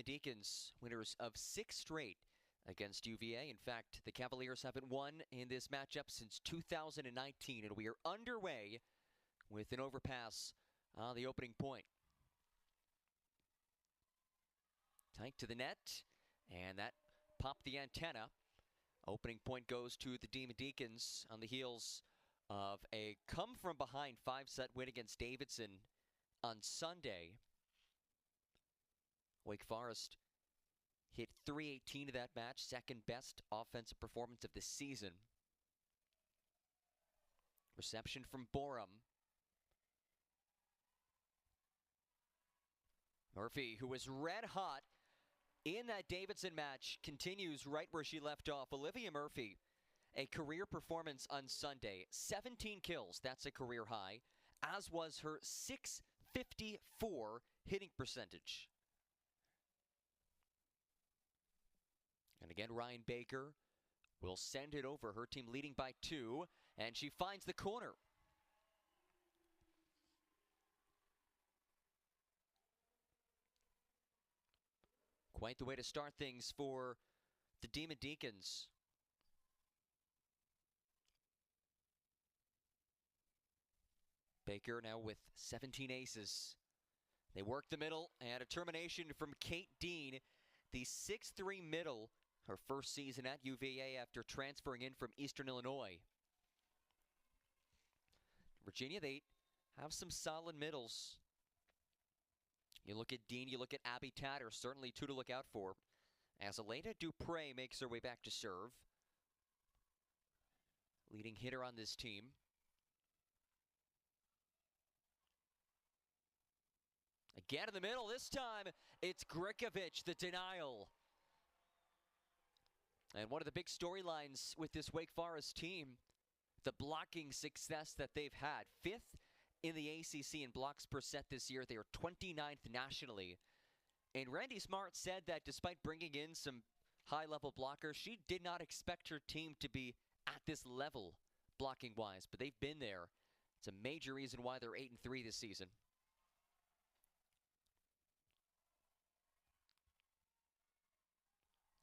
Demon Deacons, winners of 6 straight against UVA. In fact, the Cavaliers haven't won in this matchup since 2019, and we are underway with an overpass on the opening point. Tight to the net, and that popped the antenna. Opening point goes to the Demon Deacons on the heels of a come-from-behind 5-set win against Davidson on Sunday. Wake Forest hit .318 of that match, second best offensive performance of the season. Reception from Borum. Murphy, who was red hot in that Davidson match, continues right where she left off. Olivia Murphy, a career performance on Sunday. 17 kills, that's a career high, as was her .654 hitting percentage. And again, Ryan Baker will send it over. Her team leading by 2, and she finds the corner. Quite the way to start things for the Demon Deacons. Baker now with 17 aces. They work the middle, and a termination from Kate Dean, the 6'3" middle, her first season at UVA after transferring in from Eastern Illinois. Virginia, they have some solid middles. You look at Dean, you look at Abby Tatter, certainly 2 to look out for. As Elena Dupre makes her way back to serve. Leading hitter on this team. Again in the middle, this time it's Grikovic, the denial. And one of the big storylines with this Wake Forest team, the blocking success that they've had. 5th in the ACC in blocks per set this year. They are 29th nationally. And Randy Smart said that despite bringing in some high-level blockers, she did not expect her team to be at this level blocking-wise, but they've been there. It's a major reason why they're 8-3 this season.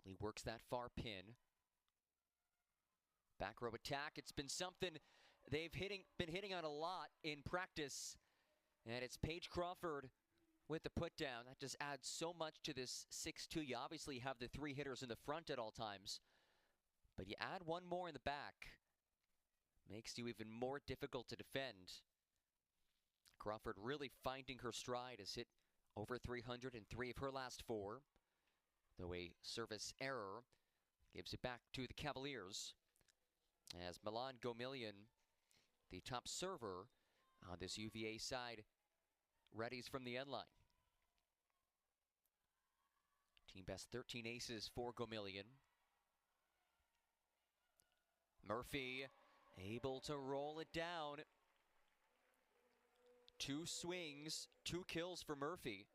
Lee works that far pin. Back row attack. It's been something they've been hitting on a lot in practice. And it's Paige Crawford with the put down. That just adds so much to this 6-2. You obviously have the 3 hitters in the front at all times, but you add one more in the back. Makes you even more difficult to defend. Crawford really finding her stride, has hit over 300 in 3 of her last 4. Though a service error gives it back to the Cavaliers. As Milan Gomilian, the top server on this UVA side, readies from the end line. Team best 13 aces for Gomilian. Murphy able to roll it down. 2 swings, 2 kills for Murphy.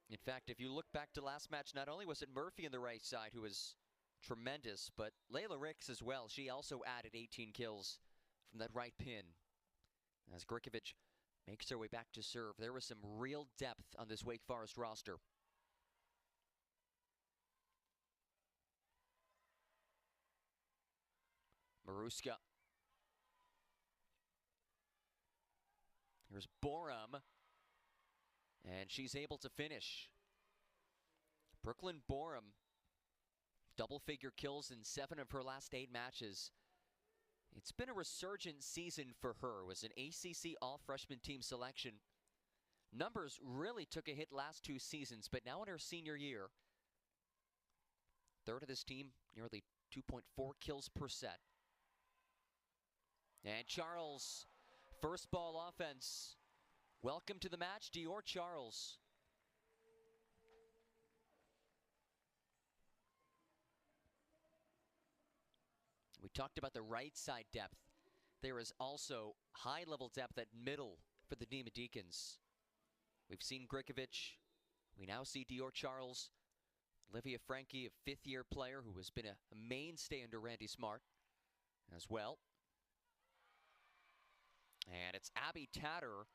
In fact, if you look back to last match, not only was it Murphy on the right side who was tremendous, but Layla Ricks as well. She also added 18 kills from that right pin. As Grikovic makes her way back to serve, there was some real depth on this Wake Forest roster. Maruska. Here's Borum. And she's able to finish. Brooklyn Borum, double-figure kills in 7 of her last 8 matches. It's been a resurgent season for her. It was an ACC all-freshman team selection. Numbers really took a hit last 2 seasons, but now in her senior year, 3rd of this team, nearly 2.4 kills per set. And Charles, first ball offense. Welcome to the match, Dior Charles. We talked about the right side depth. There is also high-level depth at middle for the Demon Deacons. We've seen Grikovic. We now see Dior Charles. Olivia Frankie, a 5th-year player who has been a mainstay under Randy Smart as well. And it's Abby Tatter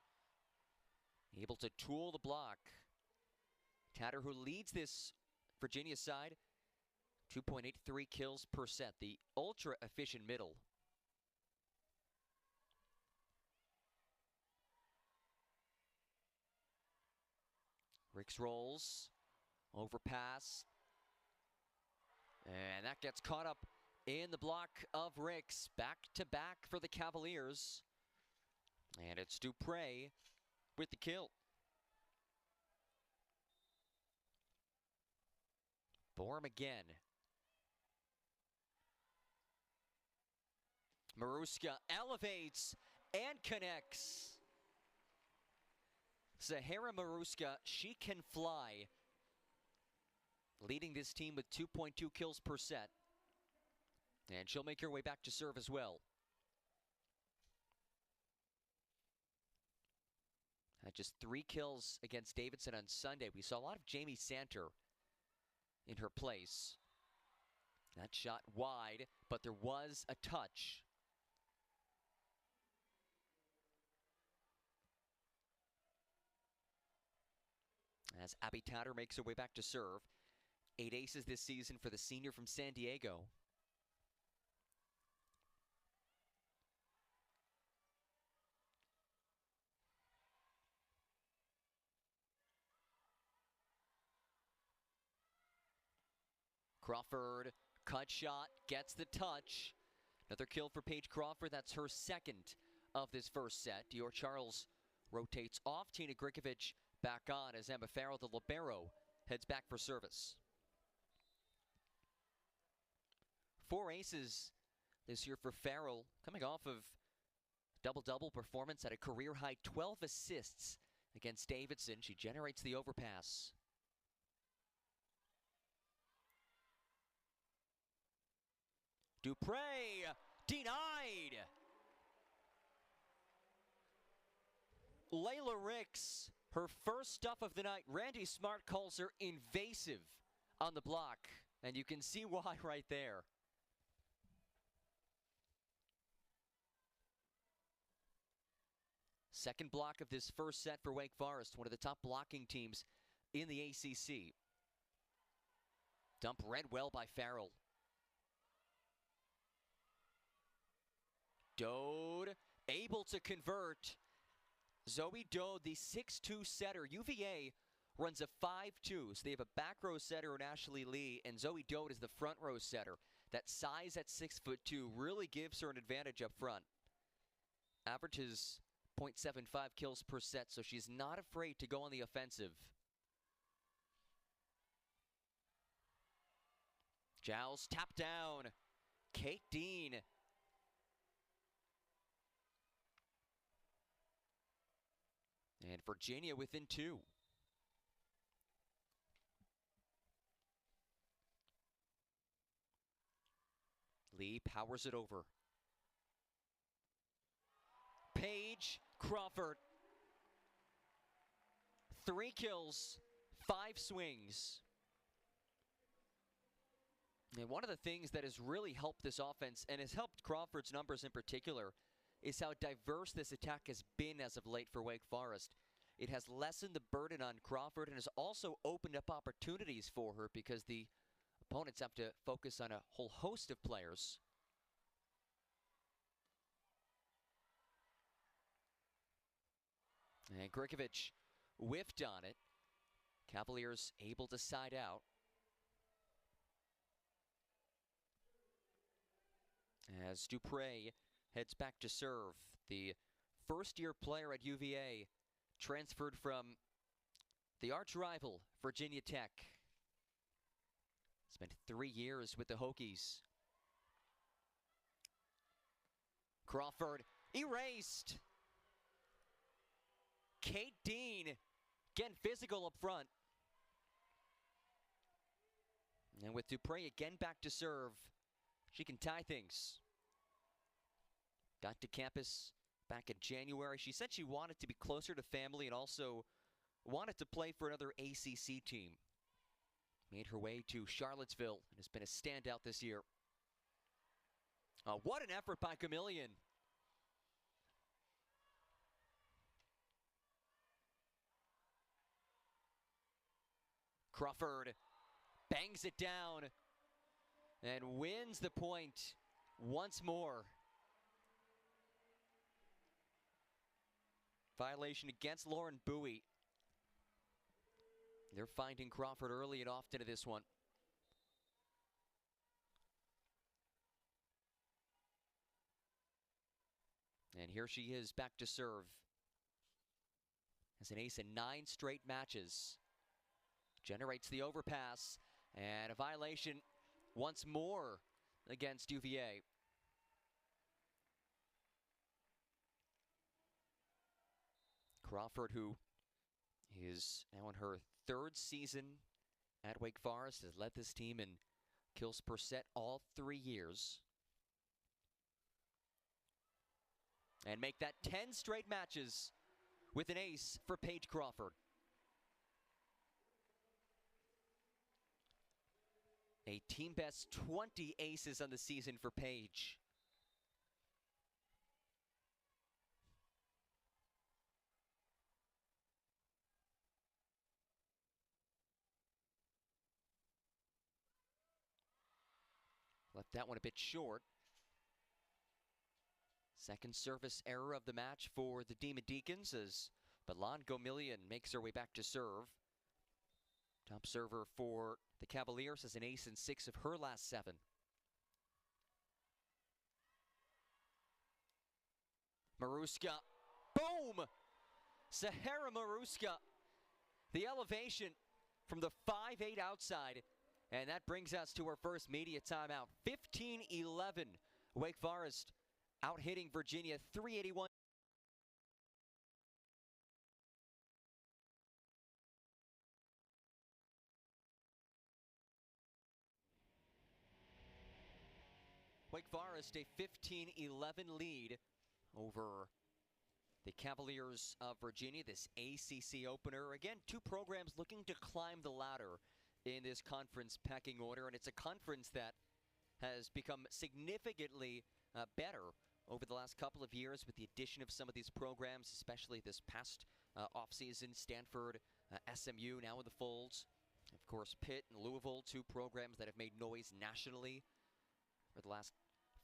able to tool the block. Tatter, who leads this Virginia side, 2.83 kills per set, the ultra-efficient middle. Ricks rolls, overpass, and that gets caught up in the block of Ricks. Back to back for the Cavaliers, and it's Dupre with the kill. Bourne again. Maruska elevates and connects. Zahara Maruska, she can fly. Leading this team with 2.2 kills per set. And she'll make her way back to serve as well. Had just 3 kills against Davidson on Sunday. We saw a lot of Jamie Santer in her place. That shot wide, but there was a touch. As Abby Tatter makes her way back to serve. 8 aces this season for the senior from San Diego. Crawford, cut shot, gets the touch. Another kill for Paige Crawford. That's her second of this first set. Dior Charles rotates off. Tina Grikovic back on as Emma Farrell, the libero, heads back for service. 4 aces this year for Farrell, coming off of double-double performance at a career-high 12 assists against Davidson. She generates the overpass. Dupre denied. Layla Ricks, her first stuff of the night. Randy Smart calls her invasive on the block, and you can see why right there. Second block of this first set for Wake Forest, one of the top blocking teams in the ACC. Dump read well by Farrell. Dode able to convert. Zoe Dode, the 6'2 setter. UVA runs a 5'2, so they have a back row setter in Ashley Lee, and Zoe Dode is the front row setter. That size at 6'2" really gives her an advantage up front. Averages 0.75 kills per set, so she's not afraid to go on the offensive. Giles tap down. Kate Dean. And Virginia within 2. Lee powers it over. Paige Crawford. 3 kills, 5 swings. And one of the things that has really helped this offense, and has helped Crawford's numbers in particular, is how diverse this attack has been as of late for Wake Forest. It has lessened the burden on Crawford and has also opened up opportunities for her because the opponents have to focus on a whole host of players. And Grikovic whiffed on it. Cavaliers able to side out. As Dupre heads back to serve, the first-year player at UVA transferred from the arch-rival Virginia Tech. Spent 3 years with the Hokies. Crawford erased. Kate Dean getting physical up front. And with Dupre again back to serve, she can tie things. Got to campus back in January. She said she wanted to be closer to family and also wanted to play for another ACC team. Made her way to Charlottesville and has been a standout this year. What an effort by Chameleon. Crawford bangs it down and wins the point once more. Violation against Lauren Bowie. They're finding Crawford early and often to this one. And here she is back to serve. As an ace in 9 straight matches. Generates the overpass. And a violation once more against UVA. Crawford, who is now in her 3rd season at Wake Forest, has led this team in kills per set all 3 years. And make that 10 straight matches with an ace for Paige Crawford. A team best 20 aces on the season for Paige. Left that one a bit short. Second service error of the match for the Demon Deacons as Balan Gomillion makes her way back to serve. Top server for the Cavaliers has an ace in 6 of her last 7. Maruska, boom! Sahara Maruska, the elevation from the 5'8" outside. And that brings us to our first media timeout. 15-11, Wake Forest out hitting Virginia 381. Wake Forest a 15-11 lead over the Cavaliers of Virginia, this ACC opener. Again, 2 programs looking to climb the ladder in this conference pecking order, and it's a conference that has become significantly better over the last couple of years with the addition of some of these programs, especially this past offseason. Stanford, SMU now in the folds. Of course, Pitt and Louisville, 2 programs that have made noise nationally for the last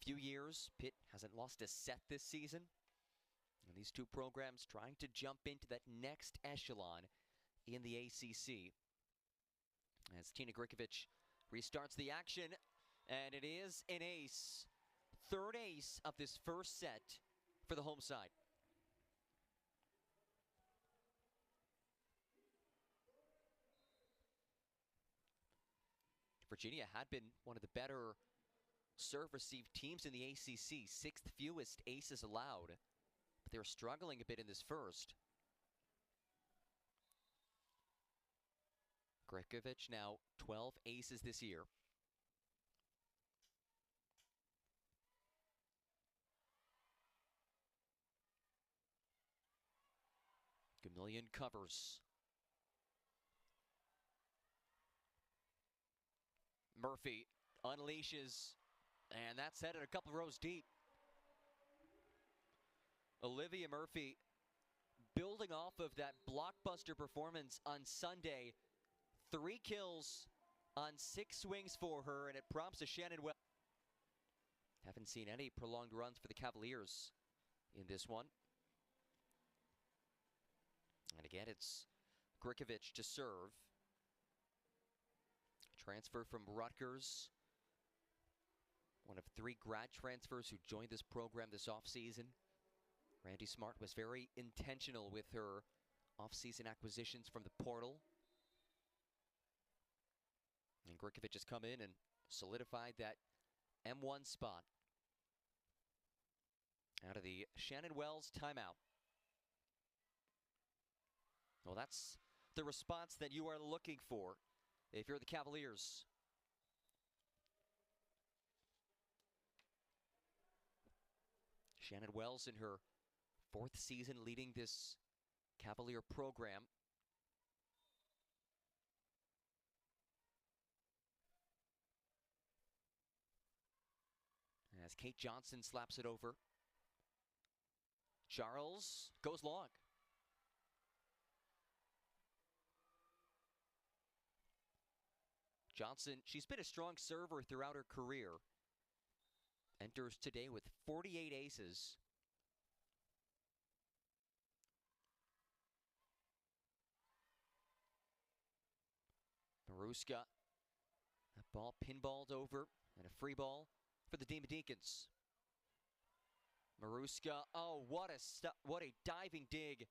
few years. Pitt hasn't lost a set this season. And these 2 programs trying to jump into that next echelon in the ACC. As Tina Grikovic restarts the action, and it is an ace. 3rd ace of this first set for the home side. Virginia had been one of the better serve-receive teams in the ACC, 6th fewest aces allowed, but they were struggling a bit in this first. Grikovic now 12 aces this year. Gomillion covers. Murphy unleashes, and that's headed a couple rows deep. Olivia Murphy building off of that blockbuster performance on Sunday. 3 kills on 6 swings for her, and it prompts a Shannon Wells. Haven't seen any prolonged runs for the Cavaliers in this one. And again, it's Grikovic to serve. Transfer from Rutgers. One of 3 grad transfers who joined this program this offseason. Randy Smart was very intentional with her offseason acquisitions from the portal. And Grikovic has come in and solidified that M1 spot. Out of the Shannon Wells timeout. Well, that's the response that you are looking for if you're the Cavaliers. Shannon Wells in her 4th season leading this Cavalier program. As Kate Johnson slaps it over. Charles goes long. Johnson, she's been a strong server throughout her career. Enters today with 48 aces. Maruska. That ball pinballed over, and a free ball for the Demon Deacons. Maruska, oh, what a diving dig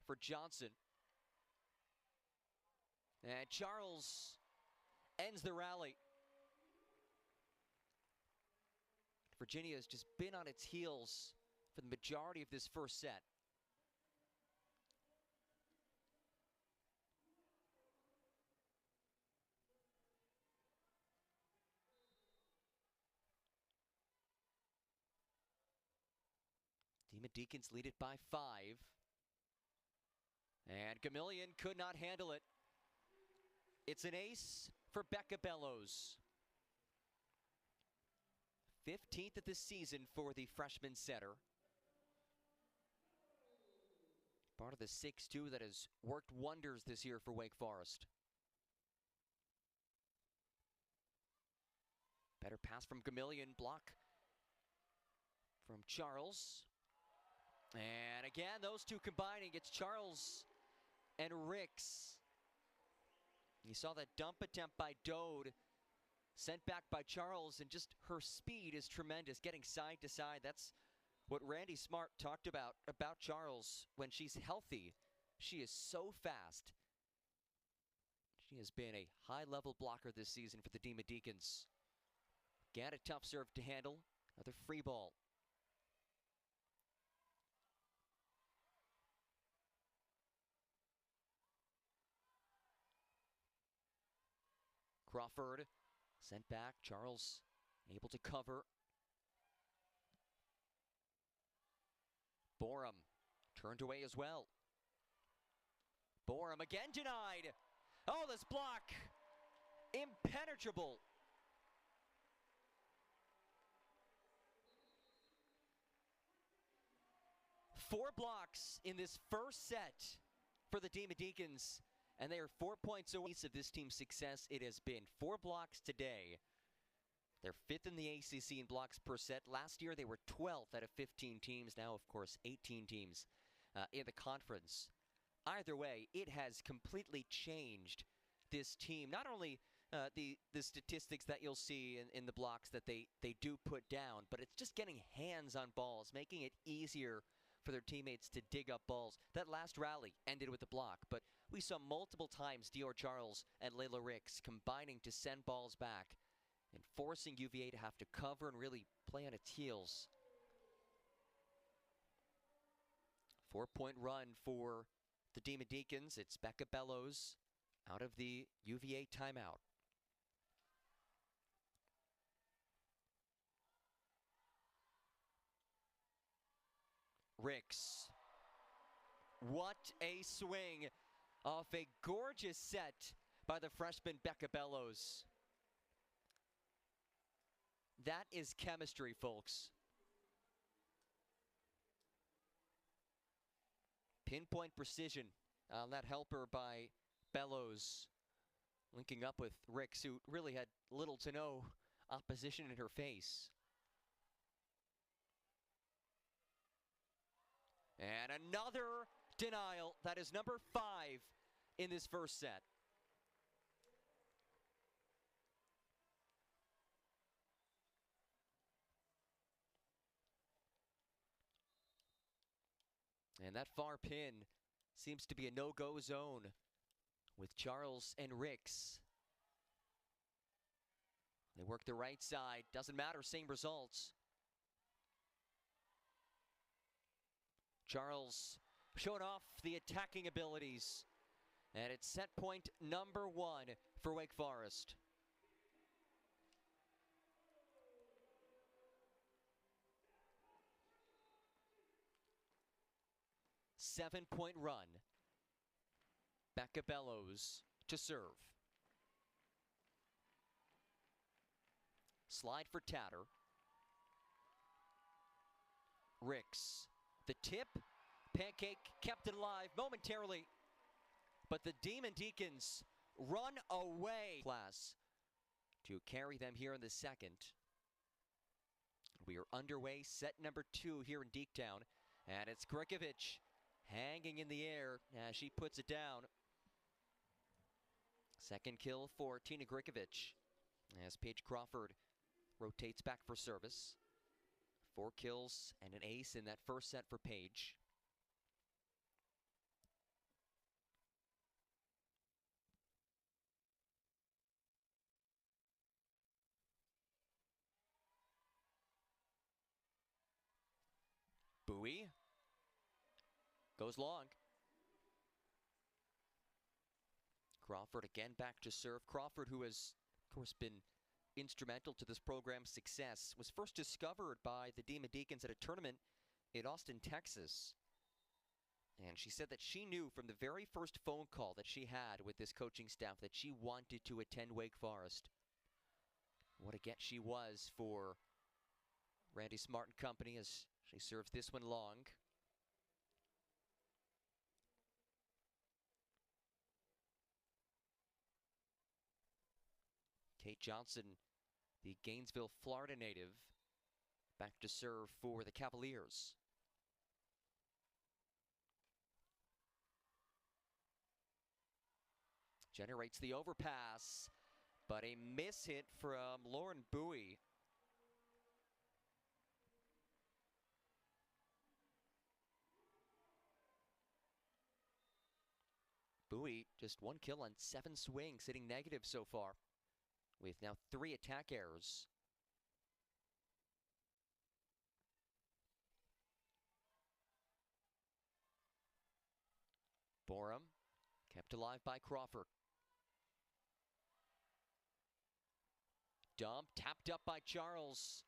for Johnson. And Charles ends the rally. Virginia has just been on its heels for the majority of this first set. Demon Deacons lead it by 5. And Gamillion could not handle it. It's an ace for Becca Bellows. 15th of the season for the freshman setter. Part of the 6-2 that has worked wonders this year for Wake Forest. Better pass from Gamillion, block from Charles. And again, those two combining, it's Charles and Ricks. You saw that dump attempt by Dode, sent back by Charles, and just her speed is tremendous, getting side to side. That's what Randy Smart talked about Charles. When she's healthy, she is so fast. She has been a high-level blocker this season for the Demon Deacons. Again, a tough serve to handle. Another free ball. Crawford sent back. Charles able to cover. Borum turned away as well. Borum again denied. Oh, this block impenetrable. Four blocks in this first set for the Demon Deacons, and they are 4 points away of this team's success. It has been 4 blocks today. They're 5th in the ACC in blocks per set. Last year, they were 12th out of 15 teams. Now, of course, 18 teams in the conference. Either way, it has completely changed this team. Not only the statistics that you'll see in the blocks that they do put down, but it's just getting hands on balls, making it easier for their teammates to dig up balls. That last rally ended with a block, but we saw multiple times Dior Charles and Layla Ricks combining to send balls back and forcing UVA to have to cover and really play on its heels. 4-point run for the Demon Deacons. It's Becca Bellows out of the UVA timeout. Ricks. What a swing off a gorgeous set by the freshman Becca Bellows. That is chemistry, folks. Pinpoint precision on that helper by Bellows, linking up with Ricks, who really had little to no opposition in her face. And another denial. That is number 5 in this first set. And that far pin seems to be a no-go zone with Charles and Ricks. They work the right side. Doesn't matter, same results. Charles showing off the attacking abilities. And it's set point number 1 for Wake Forest. Seven-point run. Becca Bellows to serve. Slide for Tatter. Ricks. The tip, pancake kept it alive momentarily, but the Demon Deacons run away. Class to carry them here in the second. We are underway, set number 2 here in Deektown, and it's Grikovic hanging in the air as she puts it down. Second kill for Tina Grikovic as Paige Crawford rotates back for service. 4 kills and an ace in that first set for Paige. Bowie goes long. Crawford again back to serve. Crawford, who has, of course, been instrumental to this program's success, was first discovered by the Demon Deacons at a tournament in Austin, Texas. And she said that she knew from the very first phone call that she had with this coaching staff that she wanted to attend Wake Forest. What a get she was for Randy Smart and company as she serves this one long. Kate Johnson, the Gainesville, Florida native, back to serve for the Cavaliers. Generates the overpass, but a miss hit from Lauren Bowie. Bowie just 1 kill on 7 swings, hitting negative so far, with now 3 attack errors. Borum kept alive by Crawford. Dump, tapped up by Charles.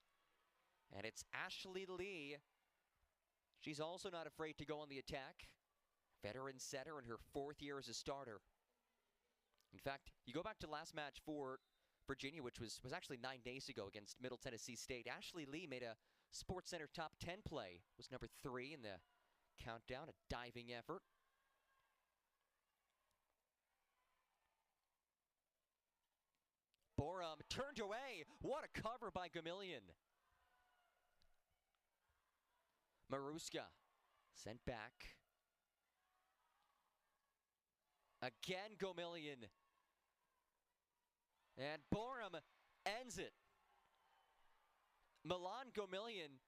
And it's Ashley Lee. She's also not afraid to go on the attack. Veteran setter in her 4th year as a starter. In fact, you go back to last match for Virginia, which was actually 9 days ago against Middle Tennessee State. Ashley Lee made a SportsCenter top 10 play. Was number 3 in the countdown, a diving effort. Borum turned away. What a cover by Gamillion. Maruska sent back. Again, Gamillion. And Borum ends it. Milan Gamillion,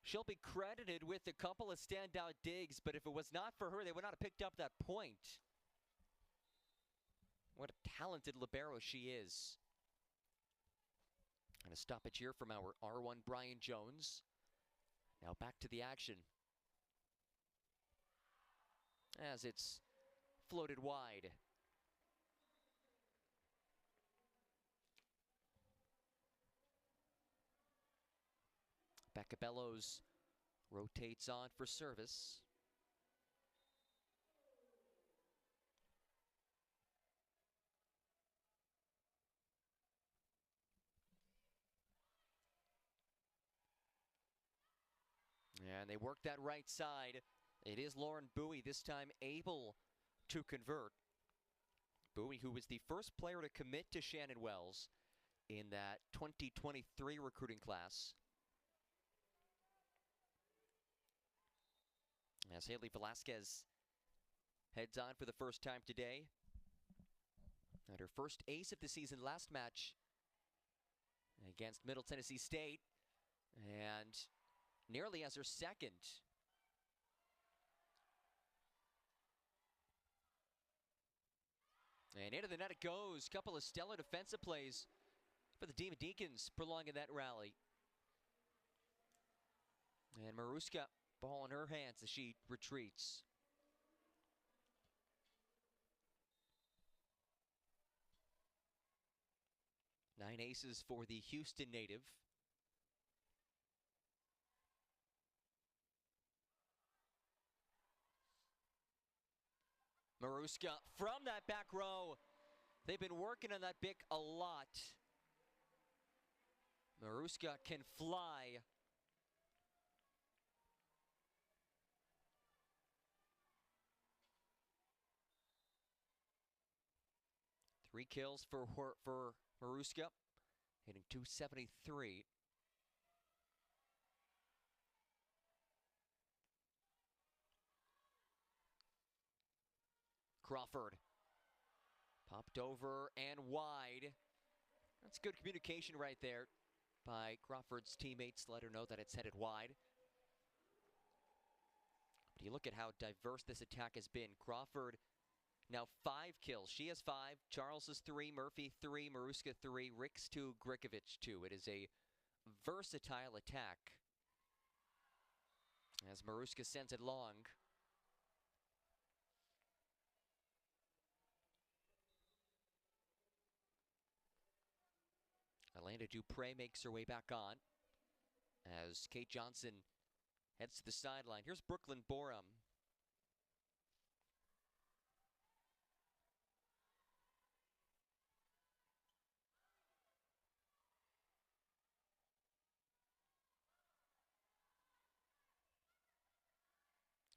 she'll be credited with a couple of standout digs, but if it was not for her, they would not have picked up that point. What a talented libero she is. And a stoppage here from our R1 Brian Jones. Now back to the action. As it's floated wide. Becca Bellows rotates on for service. And they work that right side. It is Lauren Bowie, this time able to convert. Bowie, who was the first player to commit to Shannon Wells in that 2023 recruiting class. As Haley Velasquez heads on for the first time today. And her first ace of the season last match against Middle Tennessee State. And nearly as her second. And into the net it goes. Couple of stellar defensive plays for the Demon Deacons, prolonging that rally. And Maruska, ball in her hands as she retreats. Nine aces for the Houston native. Maruska from that back row. They've been working on that pick a lot. Maruska can fly. Three kills for Maruska. hitting .273. Crawford. Popped over and wide. That's good communication right there by Crawford's teammates to let her know that it's headed wide. But you look at how diverse this attack has been. Crawford now 5 kills. She has 5. Charles has 3. Murphy 3. Maruska 3. Ricks 2. Grikovic 2. It is a versatile attack as Maruska sends it long. Elena Dupre makes her way back on as Kate Johnson heads to the sideline. Here's Brooklyn Borum.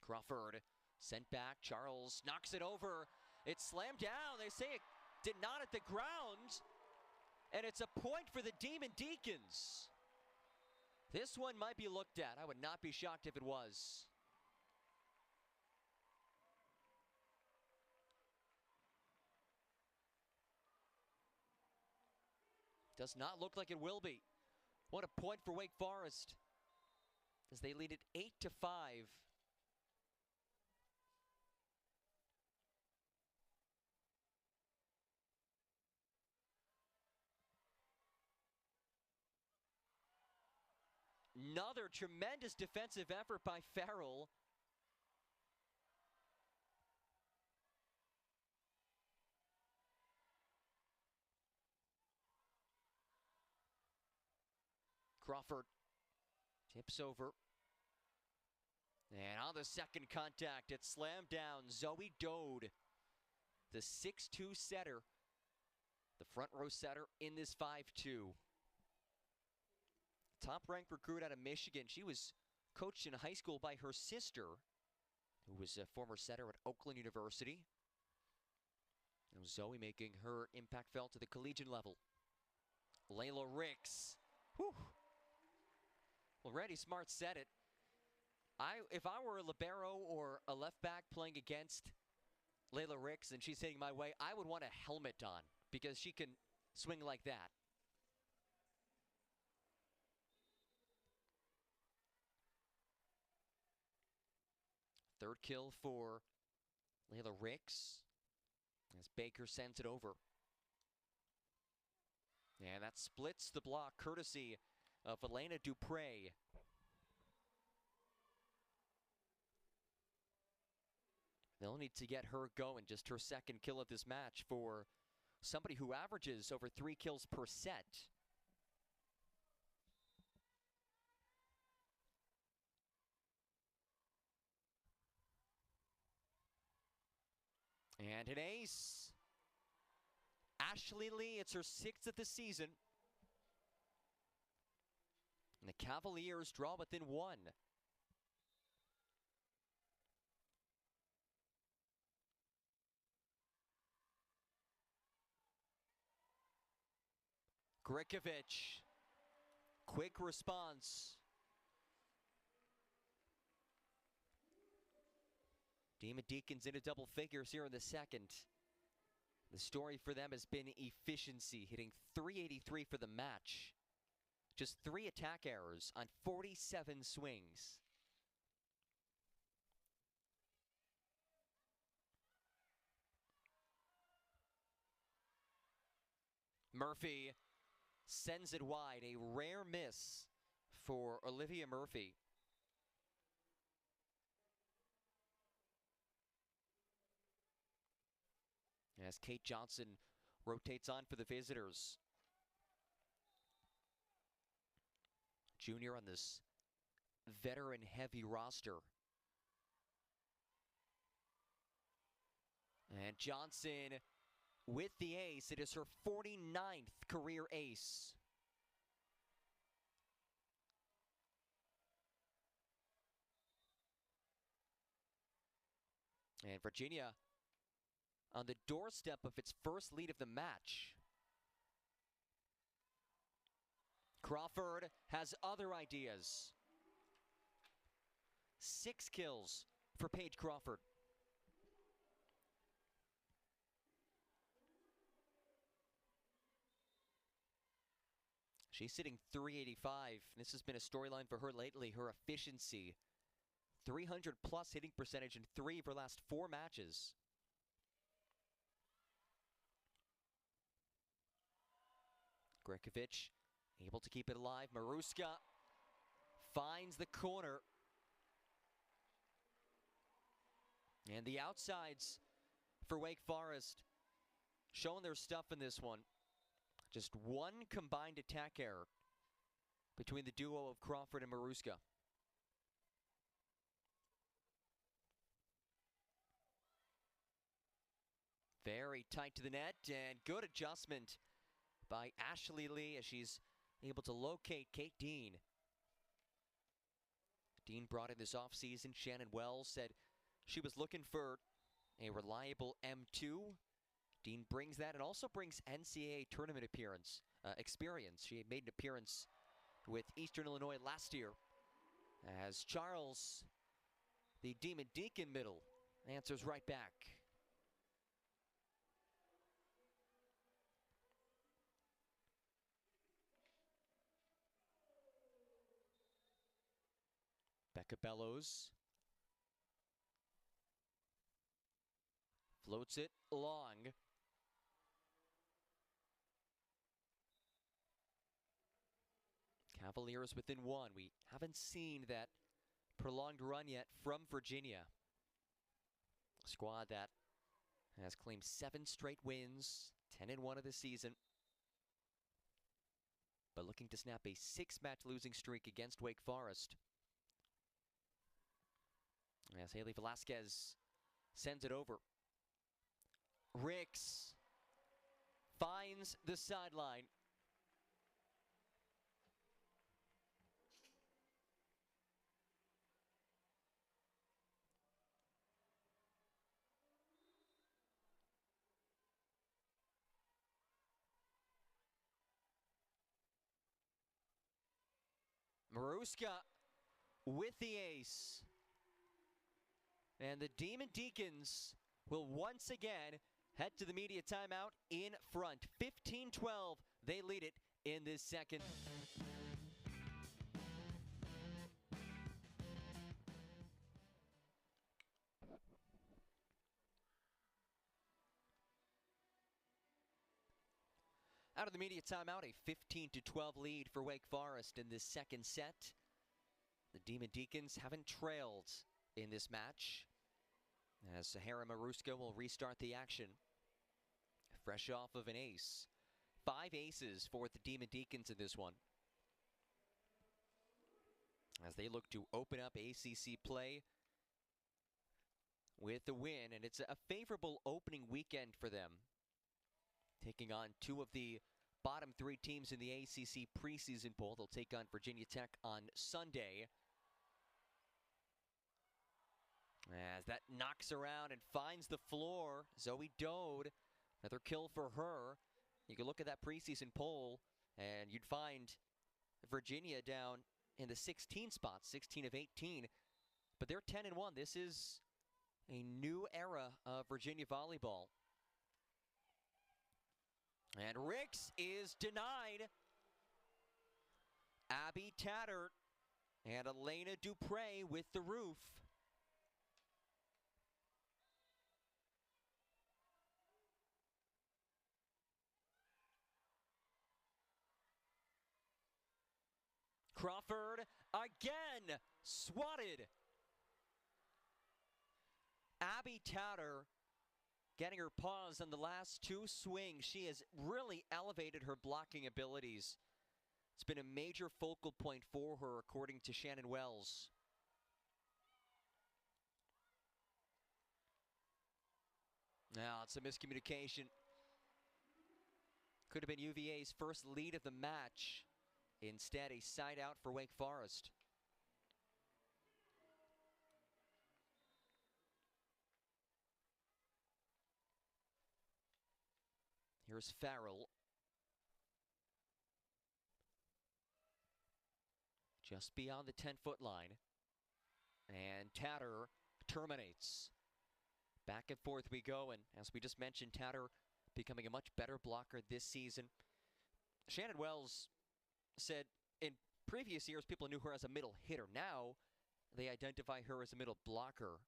Crawford sent back. Charles knocks it over. It's slammed down. They say it did not hit the ground. And it's a point for the Demon Deacons. This one might be looked at. I would not be shocked if it was. Does not look like it will be. What a point for Wake Forest as they lead it 8-5. Another tremendous defensive effort by Farrell. Crawford tips over. And on the second contact, it's slammed down. Zoe Dode, the 6'2 setter, the front row setter in this 5-2. Top-ranked recruit out of Michigan. She was coached in high school by her sister, who was a former setter at Oakland University. Now Zoe making her impact felt to the collegiate level. Layla Ricks. Whew. Well, Randy Smart said it. If I were a libero or a left back playing against Layla Ricks and she's hitting my way, I would want a helmet on because she can swing like that. Third kill for Layla Ricks as Baker sends it over. And that splits the block courtesy of Elena Dupre. They'll need to get her going, just her second kill of this match for somebody who averages over 3 kills per set. And an ace. Ashley Lee, it's her 6th of the season. And the Cavaliers draw within 1. Grikovic, quick response. Demon Deacons into double figures here in the second. The story for them has been efficiency, hitting .383 for the match. Just 3 attack errors on 47 swings. Murphy sends it wide, a rare miss for Olivia Murphy. As Kate Johnson rotates on for the visitors. Junior on this veteran-heavy roster. And Johnson with the ace. It is her 49th career ace. And Virginia on the doorstep of its first lead of the match. Crawford has other ideas. 6 kills for Paige Crawford. She's sitting 385. This has been a storyline for her lately, her efficiency. 300 plus hitting percentage in 3 of her last 4 matches. Grekovic able to keep it alive. Maruska finds the corner. And the outsides for Wake Forest showing their stuff in this one. Just one combined attack error between the duo of Crawford and Maruska. Very tight to the net, and good adjustment by Ashley Lee as she's able to locate Kate Dean. Dean brought in this offseason. Shannon Wells said she was looking for a reliable M2. Dean brings that and also brings NCAA tournament experience. She made an appearance with Eastern Illinois last year as Charles, the Demon Deacon middle, answers right back. Becca Bellows floats it long. Cavaliers within 1. We haven't seen that prolonged run yet from Virginia. A squad that has claimed 7 straight wins, 10-1 of the season, but looking to snap a 6-match losing streak against Wake Forest. As Haley Velasquez sends it over. Ricks finds the sideline. Maruska with the ace. And the Demon Deacons will once again head to the media timeout in front. 15-12, they lead it in this second. Out of the media timeout, a 15-12 lead for Wake Forest in this second set. The Demon Deacons haven't trailed in this match, as Sahara Maruska will restart the action. Fresh off of an ace. 5 aces for the Demon Deacons in this one, as they look to open up ACC play with the win, and it's a favorable opening weekend for them, taking on 2 of the bottom 3 teams in the ACC preseason poll. They'll take on Virginia Tech on Sunday. As that knocks around and finds the floor, Zoe Dode, another kill for her. You can look at that preseason poll, and you'd find Virginia down in the 16 spots, 16 of 18. But they're 10-1. This is a new era of Virginia volleyball. And Ricks is denied. Abby Tattert and Elena Dupre with the roof. Crawford again swatted. Abby Tattert getting her paws on the last 2 swings. She has really elevated her blocking abilities. It's been a major focal point for her, according to Shannon Wells. Now it's a miscommunication. Could have been UVA's first lead of the match. Instead, a side out for Wake Forest. Here's Farrell. just beyond the 10-foot line. And Tatter terminates. Back and forth we go, and as we just mentioned, Tatter becoming a much better blocker this season. Shannon Wells said in previous years people knew her as a middle hitter. Now they identify her as a middle blocker.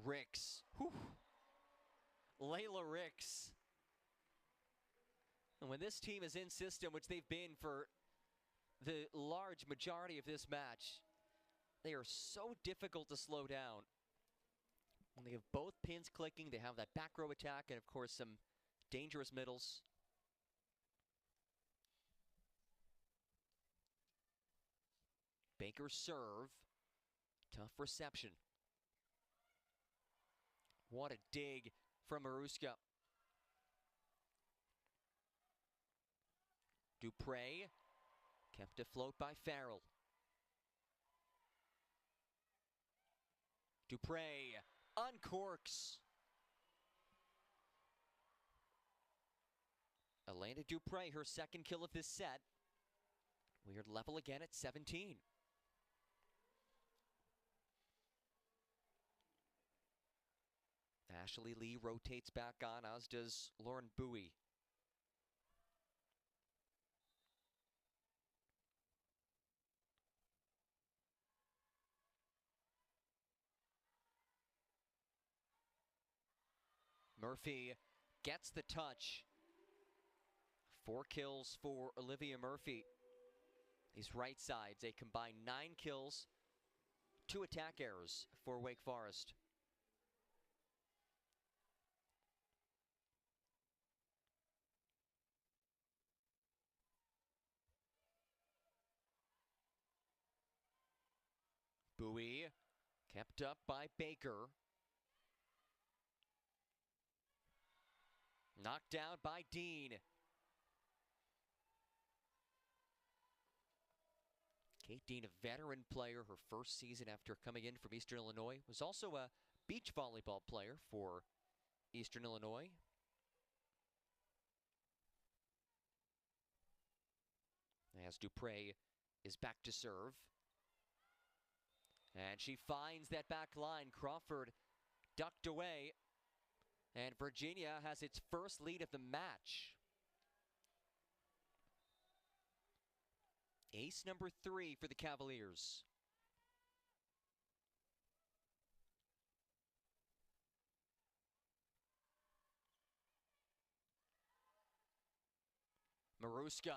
Ricks. Whew. Layla Ricks. And when this team is in system, which they've been for the large majority of this match, they are so difficult to slow down. When they have both pins clicking, they have that back row attack, and of course some dangerous middles. Baker's serve. Tough reception. What a dig from Maruska. Dupre kept afloat by Farrell. Dupre uncorks. Elena Dupre, her second kill of this set. We are level again at 17. Ashley Lee rotates back on, as does Lauren Bowie. Murphy gets the touch. 4 kills for Olivia Murphy. These right sides, a combined 9 kills, 2 attack errors for Wake Forest. Bowie kept up by Baker. Knocked down by Dean. Kate Dean, a veteran player, her first season after coming in from Eastern Illinois, was also a beach volleyball player for Eastern Illinois. As Dupre is back to serve. And she finds that back line. Crawford ducked away. And Virginia has its first lead of the match. Ace number 3 for the Cavaliers. Maruska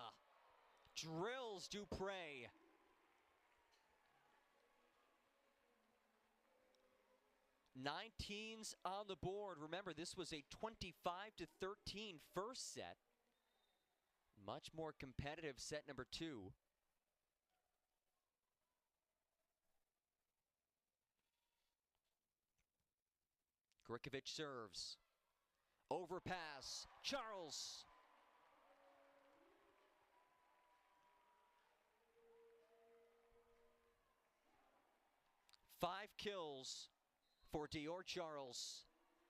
drills Dupre. Nineteens on the board. Remember, this was a 25-13 first set. Much more competitive set number 2. Grikovic serves. Overpass. Charles. Five kills for Dior Charles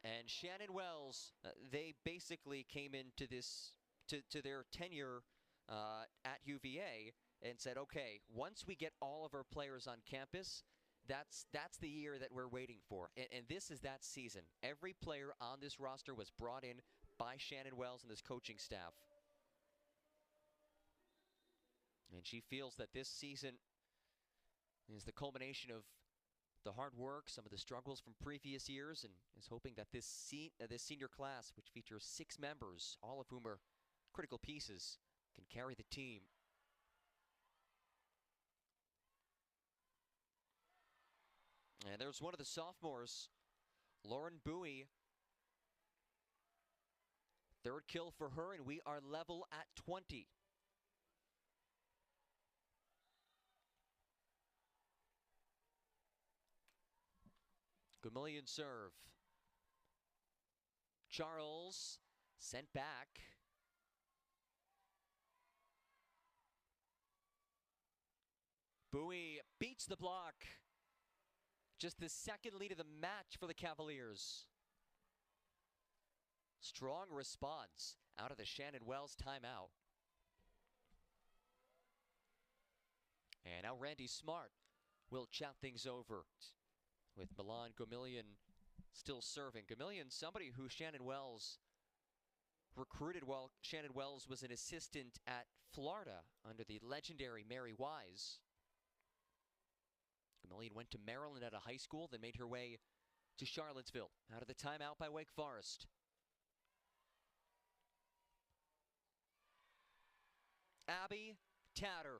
and Shannon Wells. They basically came into this, to their tenure at UVA and said, okay, once we get all of our players on campus, that's the year that we're waiting for. And this is that season. Every player on this roster was brought in by Shannon Wells and this coaching staff. And she feels that this season is the culmination of the hard work, some of the struggles from previous years, and is hoping that this senior class, which features 6 members, all of whom are critical pieces, can carry the team. And there's one of the sophomores, Lauren Bowie. 3rd kill for her, and we are level at 20. Gumillion serve. Charles sent back. Bowie beats the block. Just the 2nd lead of the match for the Cavaliers. Strong response out of the Shannon Wells timeout. And now Randy Smart will chat things over with Milan Gomillion still serving. Gomillion, somebody who Shannon Wells recruited while Shannon Wells was an assistant at Florida under the legendary Mary Wise. Gomillion went to Maryland at a high school, then made her way to Charlottesville. Out of the timeout by Wake Forest. Abby Tatter.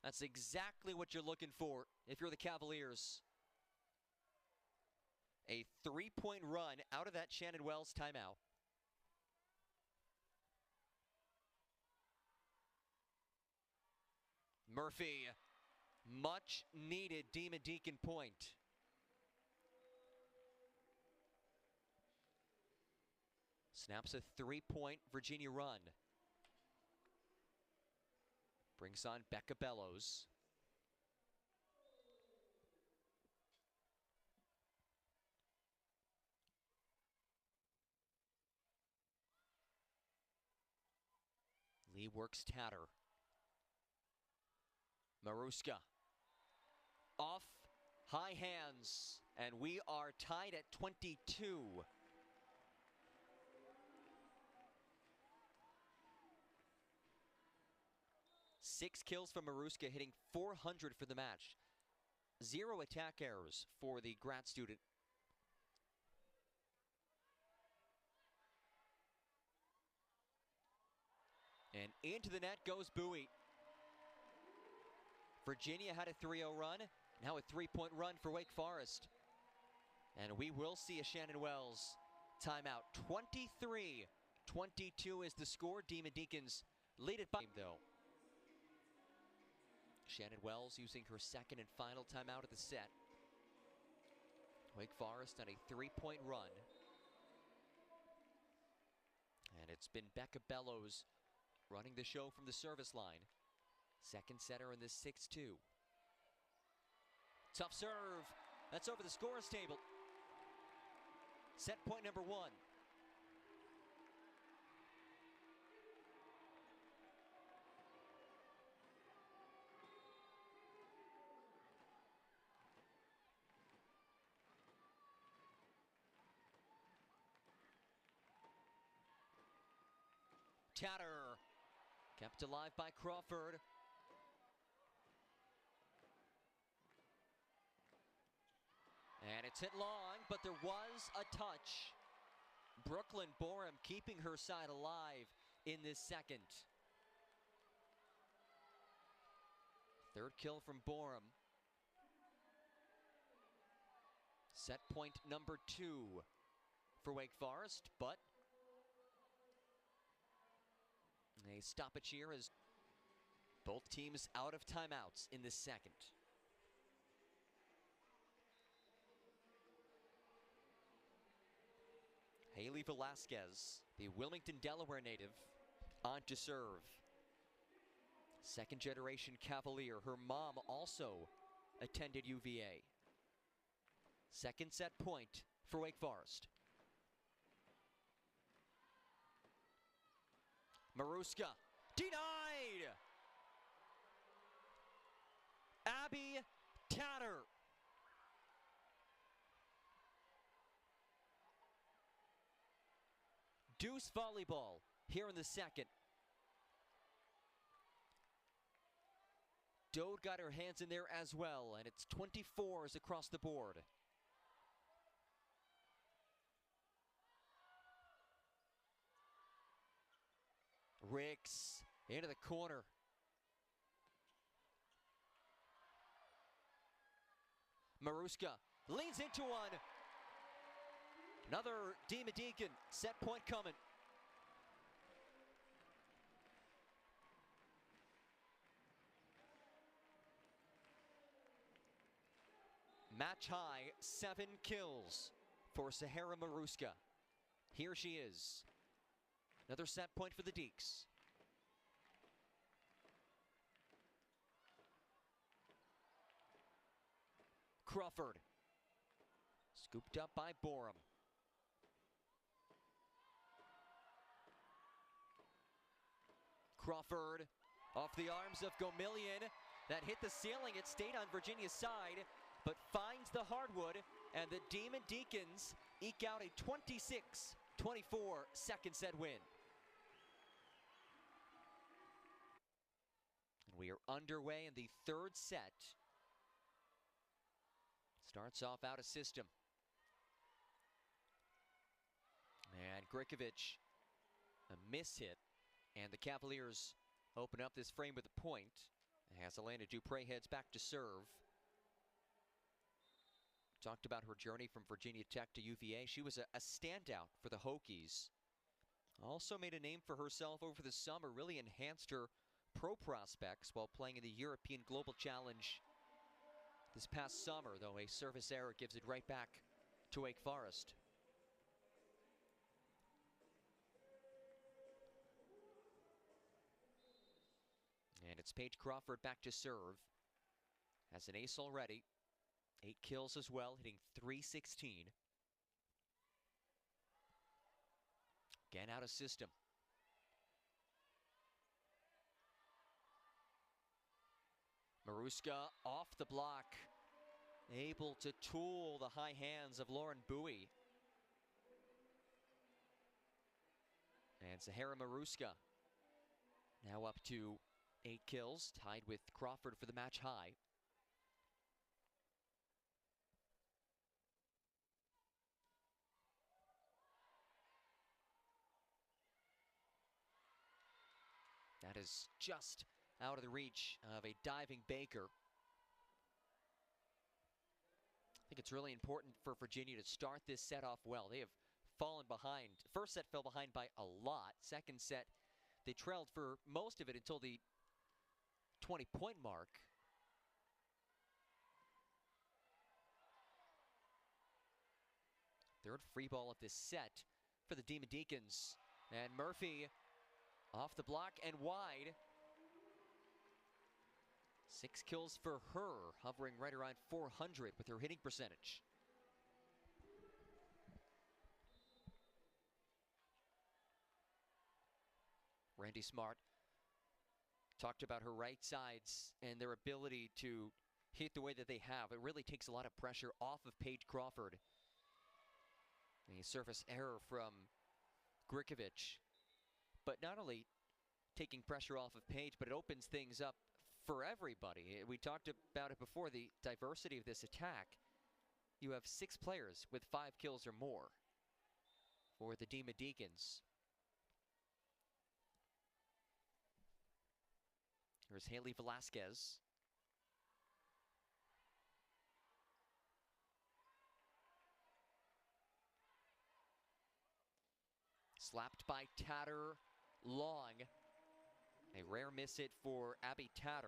That's exactly what you're looking for if you're the Cavaliers. A 3-point run out of that Shannon Wells timeout. Murphy, much needed Demon Deacon point. Snaps a 3-point Virginia run. Brings on Becca Bellows. Lee works Tatter. Maruska. Off, high hands, and we are tied at 22. 6 kills from Maruska, hitting .400 for the match. 0 attack errors for the grad student. And into the net goes Bowie. Virginia had a 3-0 run, now a 3-point run for Wake Forest. And we will see a Shannon Wells timeout. 23-22 is the score. Demon Deacons lead it by though. Shannon Wells using her second and final timeout of the set. Wake Forest on a 3-point run. And it's been Becca Bellows running the show from the service line. Second setter in this 6-2. Tough serve. That's over the scores table. Set point number 1. Tatter, kept alive by Crawford. And it's hit long, but there was a touch. Brooklyn Borum keeping her side alive in this second. Third kill from Borum. Set point number 2 for Wake Forest, but a stoppage here as both teams out of timeouts in this second. Haley Velasquez, the Wilmington, Delaware native, on to serve. Second generation Cavalier. Her mom also attended UVA. Second set point for Wake Forest. Maruska, denied! Abby Tatter. Deuce volleyball here in the second. Dode got her hands in there as well, and it's 24s across the board. Ricks into the corner. Maruska leans into one. Another Demon Deacon set point coming. Match high 7 kills for Sahara Maruska. Here she is. Another set point for the Deeks. Crawford. Scooped up by Borum. Crawford off the arms of Gomillion. That hit the ceiling. It stayed on Virginia's side, but finds the hardwood, and the Demon Deacons eke out a 26-24 second set win. And we are underway in the third set. Starts off out of system. And Grikovic, a miss hit, and the Cavaliers open up this frame with a point. As Elena Dupre heads back to serve. Talked about her journey from Virginia Tech to UVA. She was a standout for the Hokies. Also made a name for herself over the summer, really enhanced her pro prospects while playing in the European Global Challenge this past summer, though a service error gives it right back to Wake Forest. And it's Paige Crawford back to serve. Has an ace already. 8 kills as well, hitting .316. Again out of system. Maruska off the block. Able to tool the high hands of Lauren Bowie. And Sahara Maruska now up to 8 kills, tied with Crawford for the match high. That is just out of the reach of a diving Baker. I think it's really important for Virginia to start this set off well. They have fallen behind. First set fell behind by a lot. Second set, they trailed for most of it until the 20-point mark. Third free ball of this set for the Demon Deacons. And Murphy off the block and wide. 6 kills for her, hovering right around 400 with her hitting percentage. Randy Smart talked about her right sides and their ability to hit the way that they have. It really takes a lot of pressure off of Paige Crawford. A surface error from Grikovic. But not only taking pressure off of Paige, but it opens things up for everybody. We talked about it before, the diversity of this attack. You have 6 players with 5 kills or more for the Demon Deacons. Here's Haley Velasquez. Slapped by Tatter long. A rare miss hit for Abby Tatter.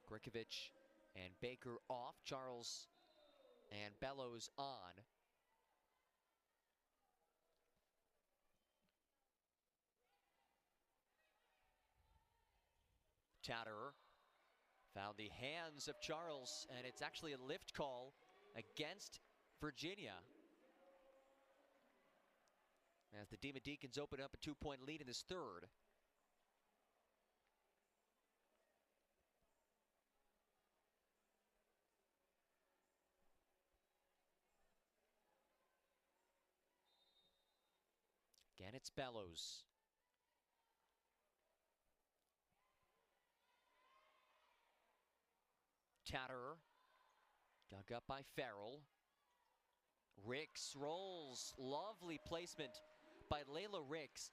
Grikovic and Baker off. Charles and Bellows on. Tatter found the hands of Charles, and it's actually a lift call against Virginia. As the Demon Deacons open up a 2-point lead in this third. Again, it's Bellows. Tatter, dug up by Farrell. Ricks rolls, lovely placement by Layla Ricks.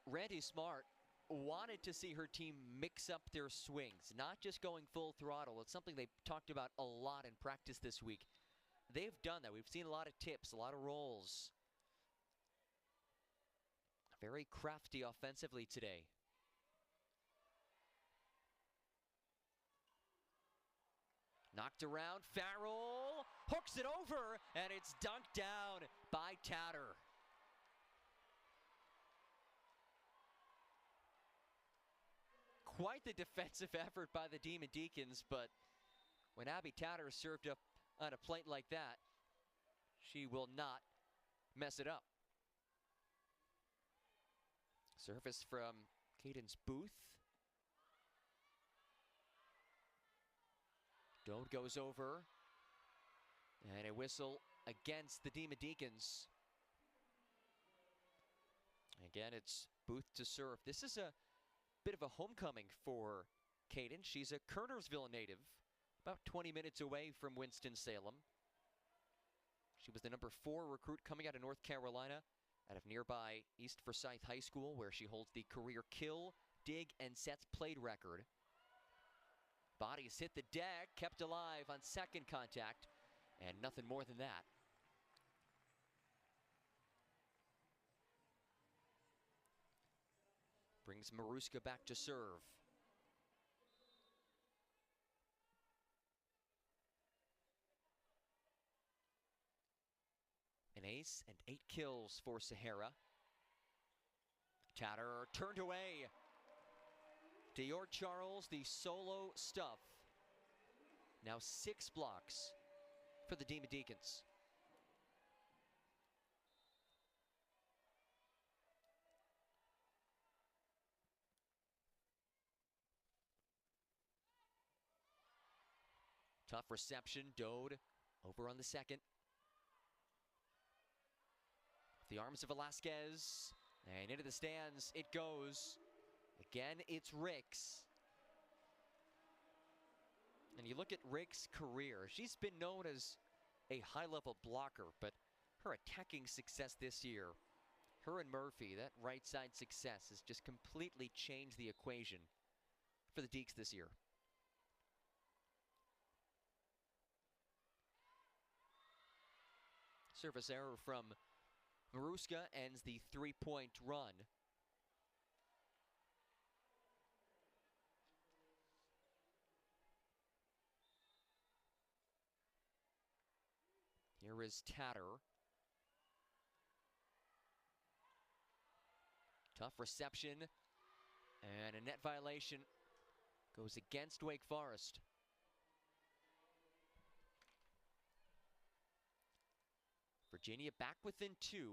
Randy Smart wanted to see her team mix up their swings, not just going full throttle. It's something they talked about a lot in practice this week. They've done that. We've seen a lot of tips, a lot of rolls. Very crafty offensively today. Knocked around, Farrell hooks it over, and it's dunked down by Tatter. Quite the defensive effort by the Demon Deacons, but when Abby Tatter served up on a plate like that, she will not mess it up. Service from Cadence Booth. Dode goes over. And a whistle against the Demon Deacons. Again, it's Booth to serve. This is a bit of a homecoming for Cadence. She's a Kernersville native, about 20 minutes away from Winston-Salem. She was the number 4 recruit coming out of North Carolina, out of nearby East Forsyth High School, where she holds the career kill, dig, and sets played record. Bodies hit the deck, kept alive on second contact, and nothing more than that. Brings Maruska back to serve. An ace and 8 kills for Sahara. Tatter turned away. Dior Charles, the solo stuff. Now 6 blocks for the Demon Deacons. Tough reception, Dode over on the second. The arms of Velasquez, and into the stands it goes. Again, it's Ricks. And you look at Rick's career, she's been known as a high-level blocker, but her attacking success this year, her and Murphy, that right side success has just completely changed the equation for the Deacs this year. Service error from Maruska ends the 3-point run. Here is Tatter. Tough reception, and a net violation goes against Wake Forest. Virginia back within 2.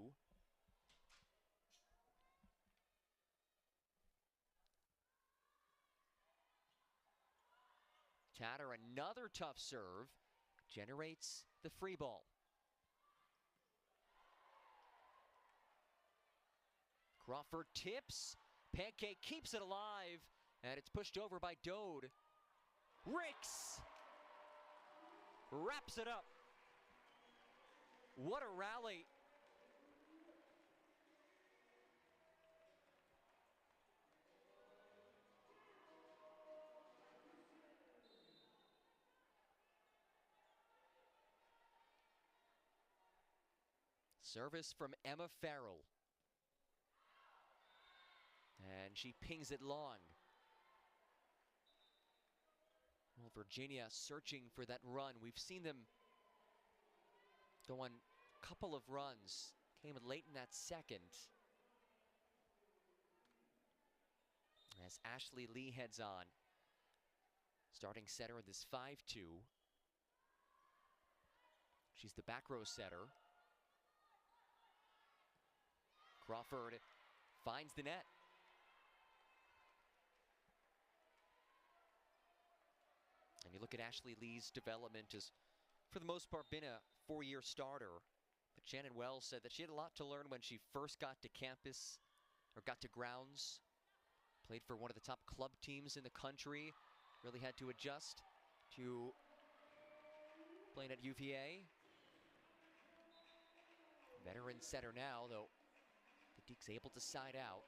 Tatter, another tough serve, generates the free ball. Crawford tips, Pancake keeps it alive, and it's pushed over by Dode. Ricks wraps it up. What a rally. Service from Emma Farrell. And she pings it long. Well, Virginia searching for that run. We've seen them go on a couple of runs. Came late in that second. As Ashley Lee heads on. Starting setter in this 5-2. She's the back row setter. Crawford finds the net. And you look at Ashley Lee's development as, for the most part, been a 4-year starter. But Shannon Wells said that she had a lot to learn when she first got to campus, or got to grounds. Played for one of the top club teams in the country. Really had to adjust to playing at UVA. Veteran setter now, though the Deacs able to side out.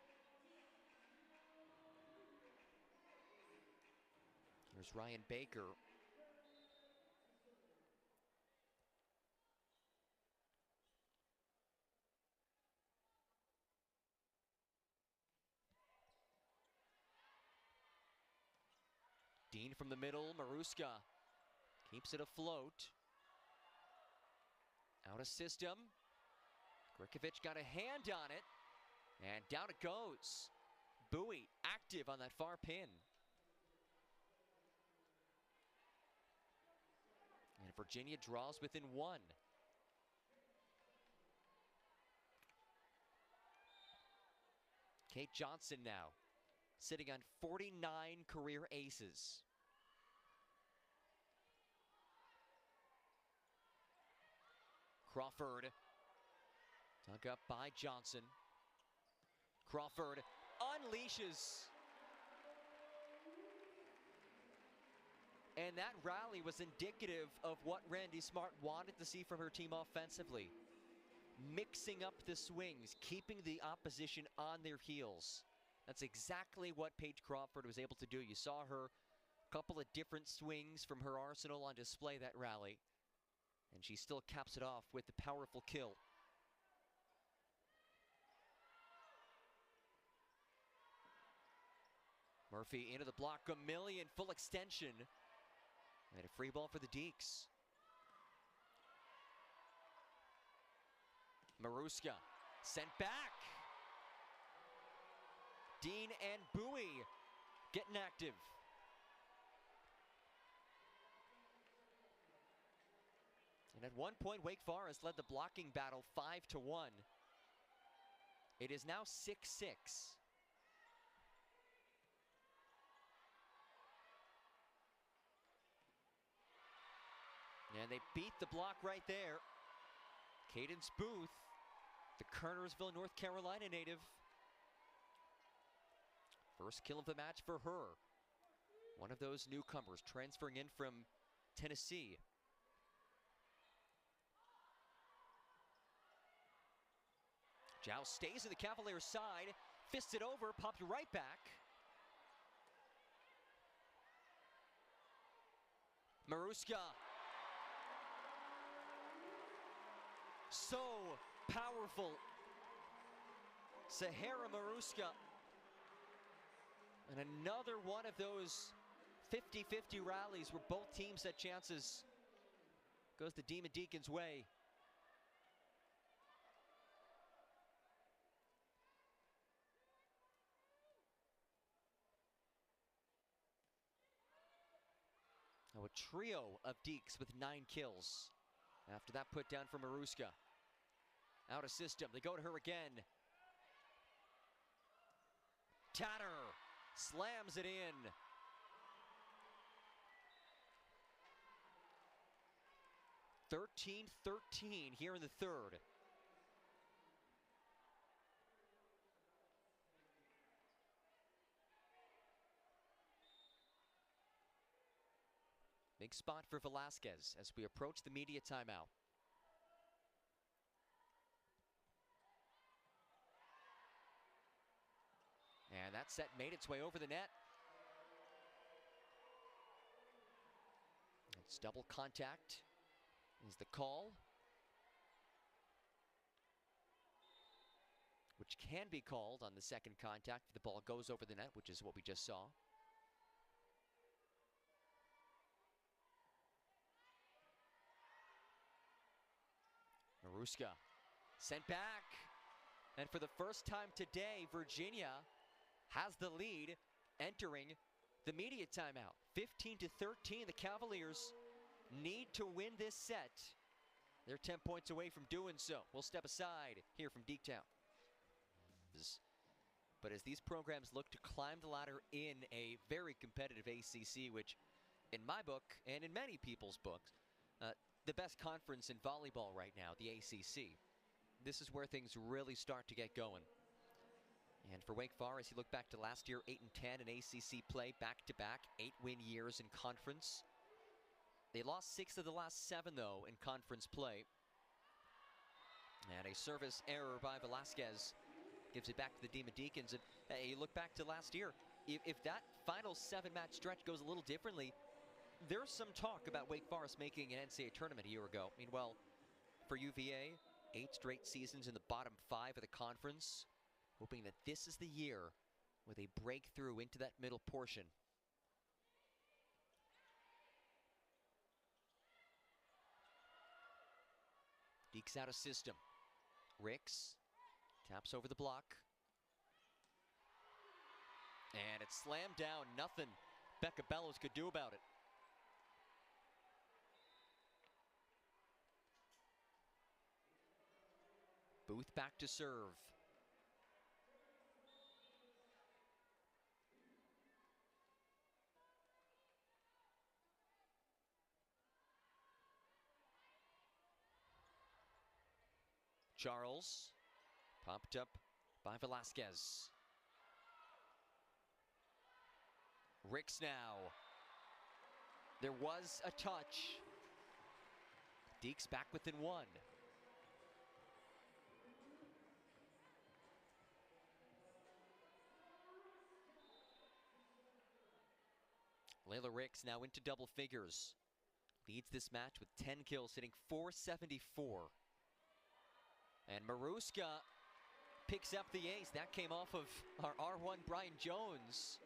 Here's Ryan Baker. Dean from the middle, Maruska keeps it afloat. Out of system. Grikovic got a hand on it, and down it goes. Bowie active on that far pin. And Virginia draws within 1. Kate Johnson now, sitting on 49 career aces. Crawford, dug up by Johnson. Crawford unleashes. And that rally was indicative of what Randy Smart wanted to see from her team offensively. Mixing up the swings, keeping the opposition on their heels. That's exactly what Paige Crawford was able to do. You saw her couple of different swings from her arsenal on display that rally. And she still caps it off with the powerful kill. Murphy into the block, a million, full extension. And a free ball for the Deeks. Maruska sent back. Dean and Bowie getting active. And at one point, Wake Forest led the blocking battle 5-1. It is now 6-6. And they beat the block right there. Cadence Booth, the Kernersville, North Carolina native. First kill of the match for her. One of those newcomers transferring in from Tennessee. Joust stays in the Cavaliers' side, fists it over, popped right back. Maruska. So powerful. Sahara Maruska. And another one of those 50-50 rallies where both teams had chances. Goes the Demon Deacons' way. Now a trio of Deeks with 9 kills. After that put down from Maruska. Out of system, they go to her again. Tatter slams it in. (13-13) here in the third. Big spot for Velasquez as we approach the media timeout. And that set made its way over the net. It's double contact is the call, which can be called on the second contact if the ball goes over the net, which is what we just saw. Maruska sent back. And for the first time today, Virginia has the lead entering the media timeout. 15-13, the Cavaliers need to win this set. They're 10 points away from doing so. We'll step aside here from Deektown. But as these programs look to climb the ladder in a very competitive ACC, which in my book and in many people's books, the best conference in volleyball right now, the ACC. This is where things really start to get going. And for Wake Forest, you look back to last year, 8-10 in ACC play, back-to-back, 8-win years in conference. They lost 6 of the last 7, though, in conference play. And a service error by Velasquez gives it back to the Demon Deacons. And hey, you look back to last year, if that final 7-match stretch goes a little differently, there's some talk about Wake Forest making an NCAA tournament a year ago. Meanwhile, for UVA, 8 straight seasons in the bottom 5 of the conference, hoping that this is the year where they break through into that middle portion. Deeks out of system. Ricks taps over the block. And it's slammed down. Nothing Becca Bellows could do about it. Booth back to serve. Charles, popped up by Velasquez. Ricks now. There was a touch. Deeks back within one. Layla Ricks now into double figures. Leads this match with 10 kills, hitting .474. And Maruska picks up the ace. That came off of our R1 Brian Jones.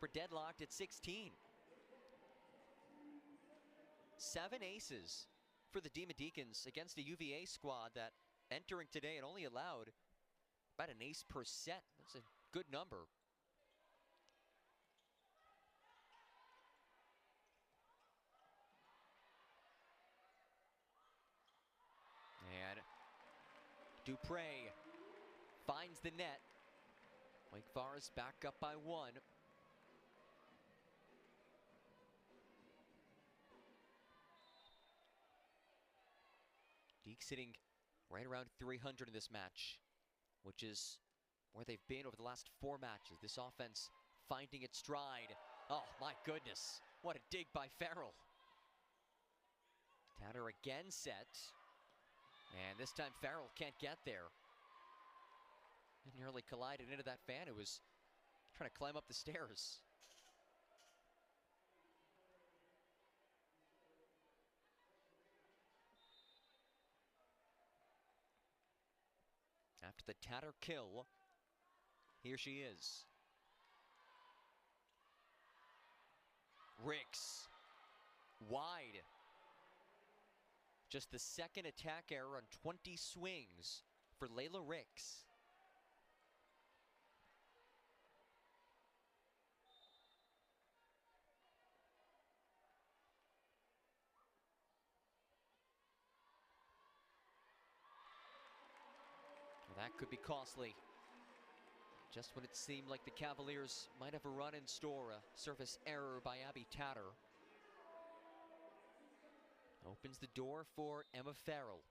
We're deadlocked at 16. 7 aces for the Demon Deacons against a UVA squad that entering today had only allowed about an ace per set. That's a good number. And Dupre finds the net. Wake Forest back up by 1. Deeks sitting right around 300 in this match, which is where they've been over the last 4 matches. This offense finding its stride. Oh my goodness, what a dig by Farrell. Tatter again set. And this time Farrell can't get there. It nearly collided into that fan who was trying to climb up the stairs. After the Tatter kill, here she is. Ricks, wide. Just the second attack error on 20 swings for Layla Ricks. Well, that could be costly. Just when it seemed like the Cavaliers might have a run in store, a service error by Abby Tatter opens the door for Emma Farrell.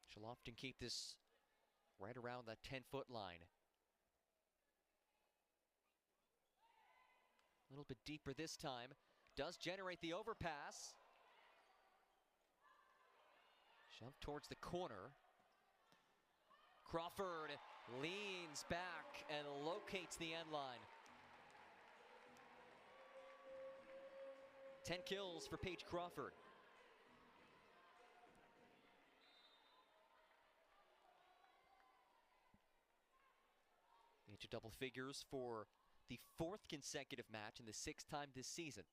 She'll often keep this right around that 10-foot line. A little bit deeper this time. Does generate the overpass. Shove towards the corner. Crawford leans back and locates the end line. 10 kills for Paige Crawford. Into double figures for the 4th consecutive match and the 6th time this season.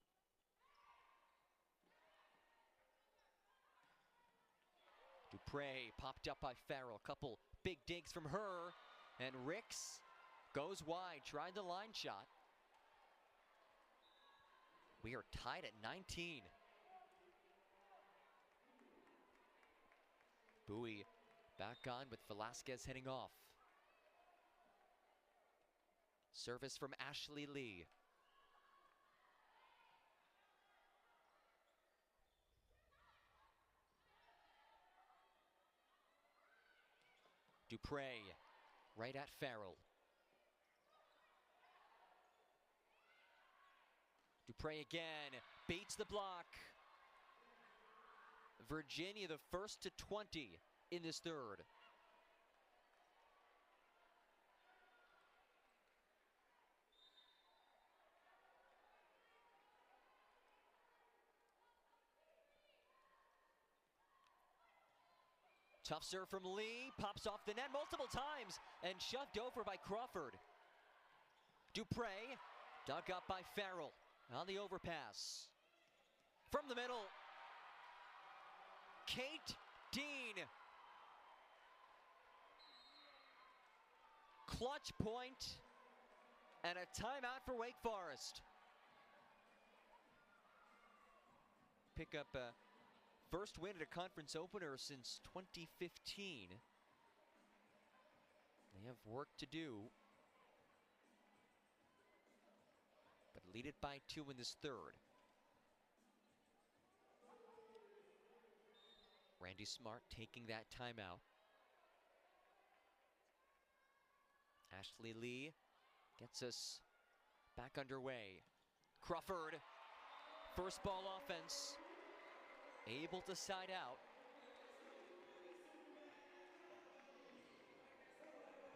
Dupre popped up by Farrell. Couple big digs from her. And Ricks goes wide, tried the line shot. We are tied at 19. Bowie back on with Velasquez heading off. Service from Ashley Lee. Dupre right at Farrell. Dupre again, beats the block. Virginia the first to 20 in this 3rd. Tough serve from Lee, pops off the net multiple times and shoved over by Crawford. Dupre, dug up by Farrell on the overpass. From the middle, Kate Dean. Clutch point and a timeout for Wake Forest. Pick up a first win at a conference opener since 2015. They have work to do, but lead it by 2 in this 3rd. Randy Smart taking that timeout. Ashley Lee gets us back underway. Crawford, first ball offense, able to side out.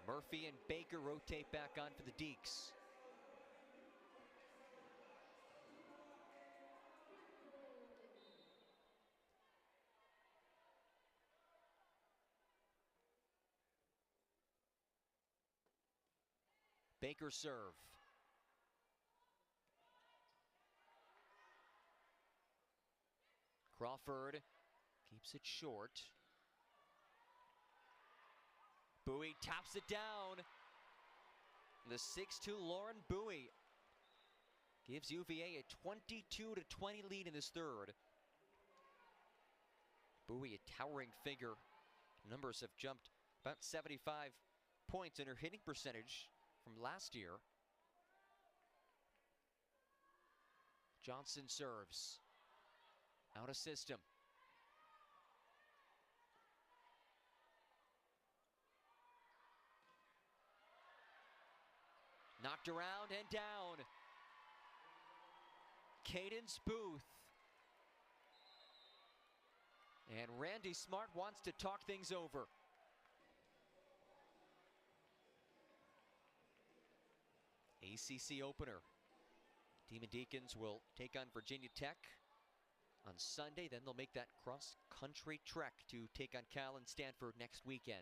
Murphy and Baker rotate back on for the Deeks. Baker serve. Crawford keeps it short. Bowie taps it down. The 6'2" Lauren Bowie gives UVA a 22-20 lead in this third. Bowie, a towering figure. Numbers have jumped about 75 points in her hitting percentage from last year. Johnson serves. Out of system. Knocked around and down. Cadence Booth. And Randy Smart wants to talk things over. ACC opener. Demon Deacons will take on Virginia Tech on Sunday. Then they'll make that cross-country trek to take on Cal and Stanford next weekend.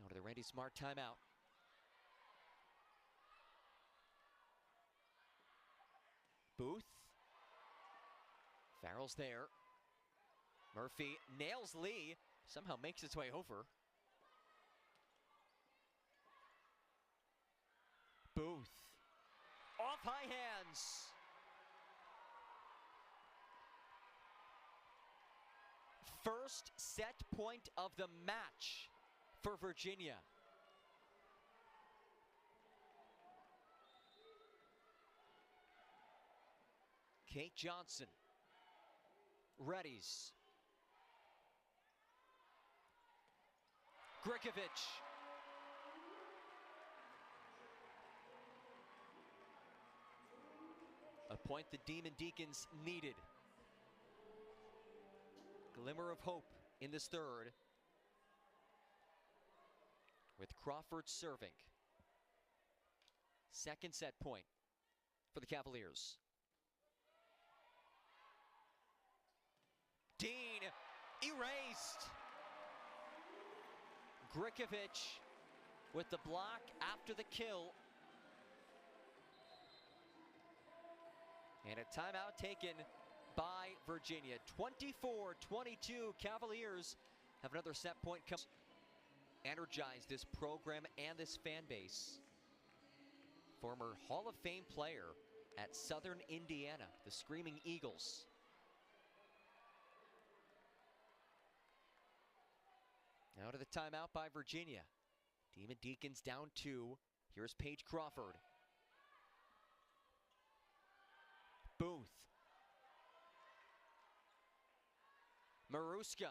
Now to the Randy Smart timeout. Booth. Farrell's there. Murphy nails Lee. Somehow makes its way over. Booth. Off high hands. First set point of the match for Virginia. Kate Johnson. Readies. Grigovic. A point the Demon Deacons needed. Glimmer of hope in this third. With Crawford serving. Second set point for the Cavaliers. Dean erased. Grigovic with the block after the kill. And a timeout taken by Virginia. 24-22, Cavaliers have another set point come. Energize this program and this fan base. Former Hall of Fame player at Southern Indiana, the Screaming Eagles. Now to the timeout by Virginia. Demon Deacons down 2. Here's Paige Crawford. Booth. Maruska.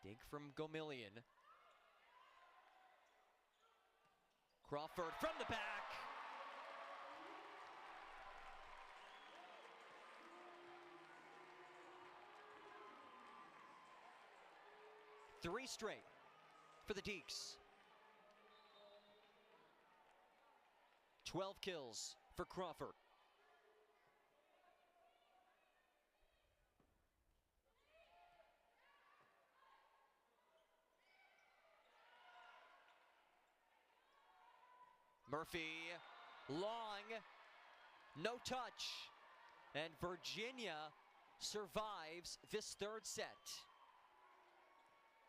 Dig from Gomillion. Crawford from the back. Three straight for the Deeks. 12 kills for Crawford. Murphy, long, no touch, and Virginia survives this third set.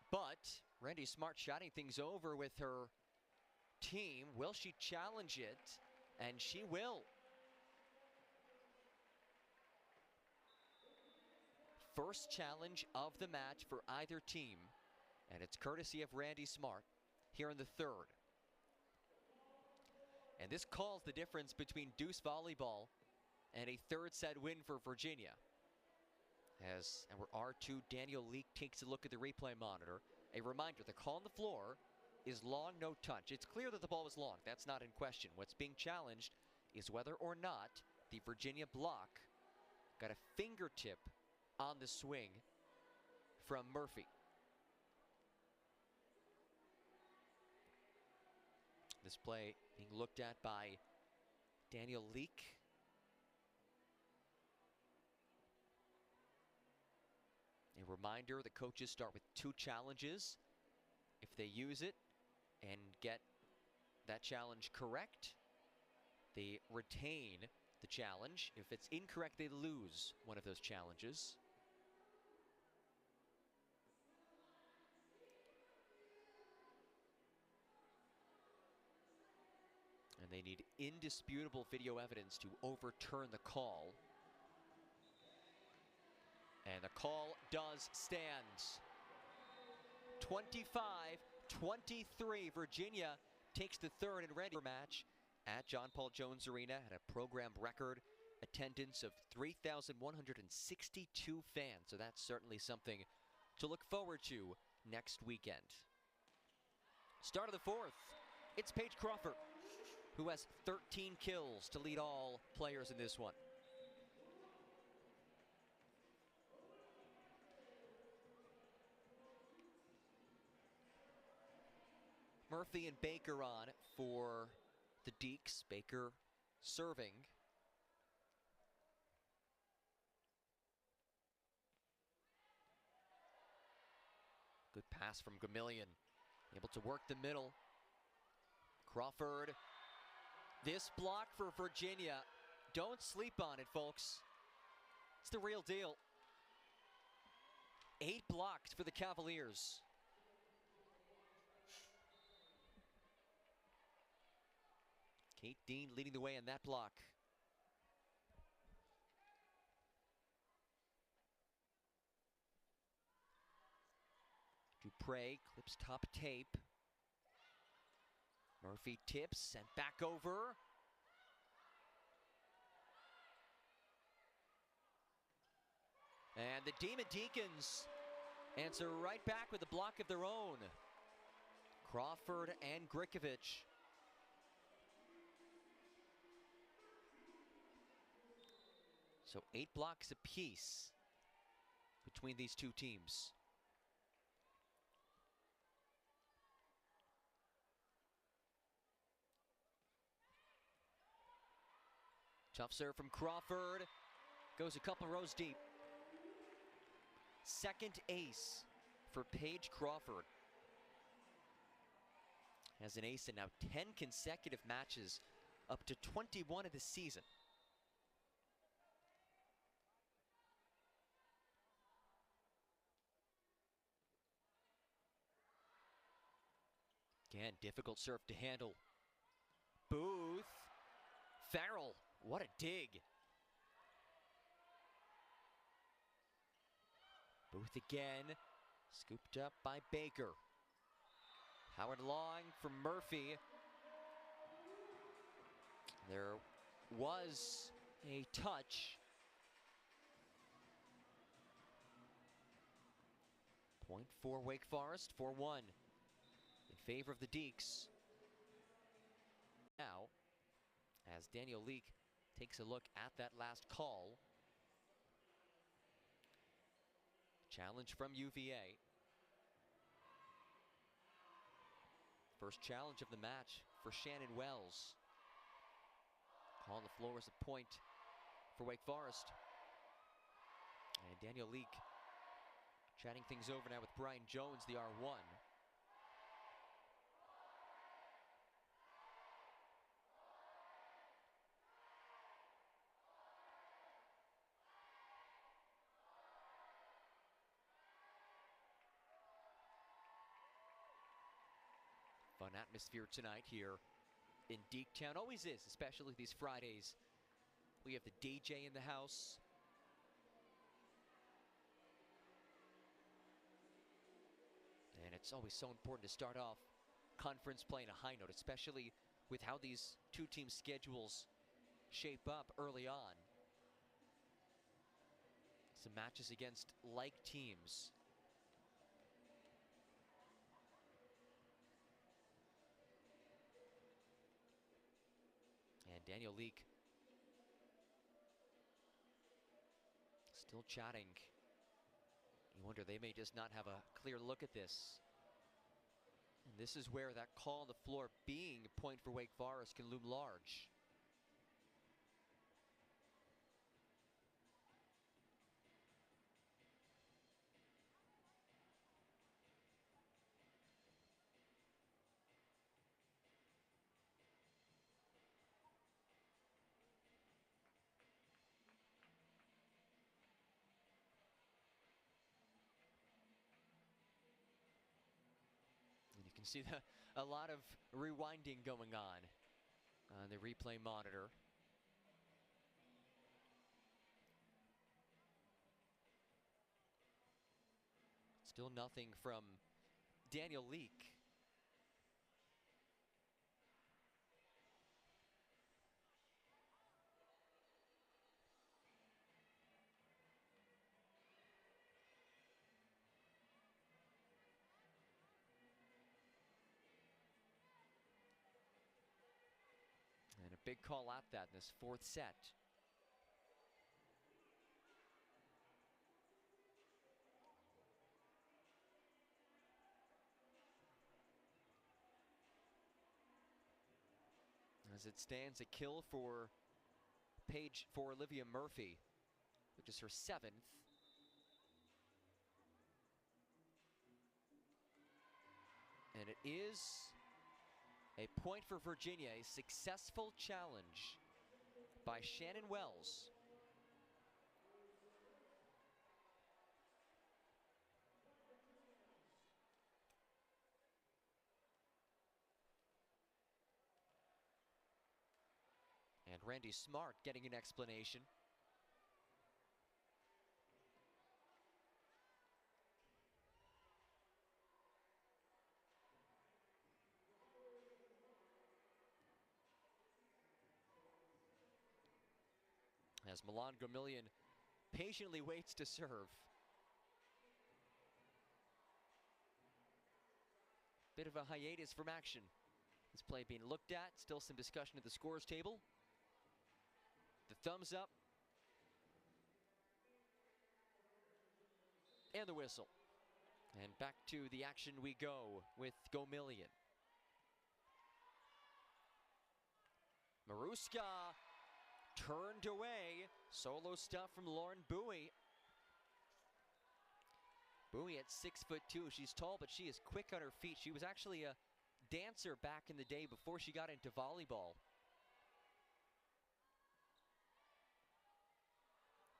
But Randy Smart shouting things over with her team. Will she challenge it? And she will. First challenge of the match for either team. And it's courtesy of Randy Smart here in the third. And this calls the difference between Deuce Volleyball and a third set win for Virginia. As our R2 Daniel Leake takes a look at the replay monitor. A reminder, the call on the floor is long, no touch. It's clear that the ball was long. That's not in question. What's being challenged is whether or not the Virginia block got a fingertip on the swing from Murphy. This play being looked at by Daniel Leake. A reminder, the coaches start with 2 challenges. If they use it and get that challenge correct, they retain the challenge. If it's incorrect, they lose one of those challenges. And they need indisputable video evidence to overturn the call. And the call does stand. 25-23, Virginia takes the third and ready match at John Paul Jones Arena at a program record attendance of 3,162 fans. So that's certainly something to look forward to next weekend. Start of the fourth, it's Paige Crawford, who has 13 kills to lead all players in this one. Murphy and Baker on for the Deeks. Baker serving. Good pass from Gamillion. Able to work the middle. Crawford. This block for Virginia. Don't sleep on it, folks. It's the real deal. 8 blocks for the Cavaliers. Kate Dean leading the way in that block. Dupre clips top tape. Murphy tips and back over. And the Demon Deacons answer right back with a block of their own. Crawford and Grikovic. So 8 blocks apiece between these two teams. Tough serve from Crawford. Goes a couple rows deep. Second ace for Paige Crawford. Has an ace in now 10 consecutive matches, up to 21 of the season. Again, difficult serve to handle. Booth. Farrell, what a dig. Booth again, scooped up by Baker. Howard Long from Murphy. There was a touch. Point for Wake Forest, 4-1 in favor of the Deeks. Now, as Daniel Leake takes a look at that last call. Challenge from UVA. First challenge of the match for Shannon Wells. Call on the floor is a point for Wake Forest. And Daniel Leake chatting things over now with Brian Jones, the R1. Fun atmosphere tonight here in Deektown. Always is, especially these Fridays. We have the DJ in the house. And it's always so important to start off conference play on a high note, especially with how these two team schedules shape up early on. Some matches against like teams. And Daniel Leake still chatting. You wonder, they may just not have a clear look at this. And this is where that call on the floor being a point for Wake Forest can loom large. You can see a lot of rewinding going on the replay monitor. Still nothing from Daniel Leake. And a big call at that in this fourth set. As it stands, a kill for Olivia Murphy, which is her 7th. And it is a point for Virginia, a successful challenge by Shannon Wells. And Randy Smart getting an explanation. As Milan Gomillion patiently waits to serve. Bit of a hiatus from action. This play being looked at, still some discussion at the scores table. The thumbs up. And the whistle. And back to the action we go with Gomillion. Maruska turned away. Solo stuff from Lauren Bowie. Bowie at 6'2". She's tall, but she is quick on her feet. She was actually a dancer back in the day before she got into volleyball.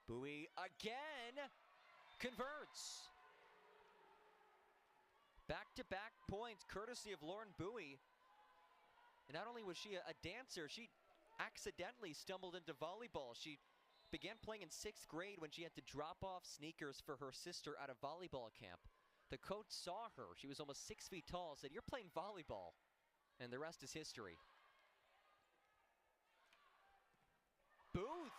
Bowie again converts. Back-to-back points courtesy of Lauren Bowie. And not only was she a dancer, she accidentally stumbled into volleyball. She began playing in 6th grade when she had to drop off sneakers for her sister at a volleyball camp. The coach saw her. She was almost 6 feet tall, said, "You're playing volleyball." And the rest is history. Booth.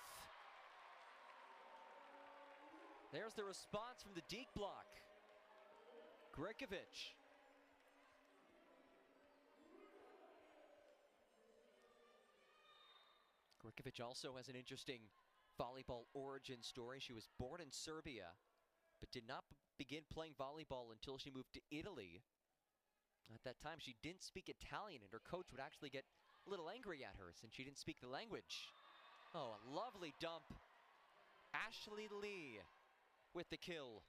There's the response from the Deke block. Grikovic. Grikovic also has an interesting volleyball origin story. She was born in Serbia, but did not begin playing volleyball until she moved to Italy. At that time, she didn't speak Italian, and her coach would actually get a little angry at her since she didn't speak the language. Oh, a lovely dump. Ashley Lee with the kill.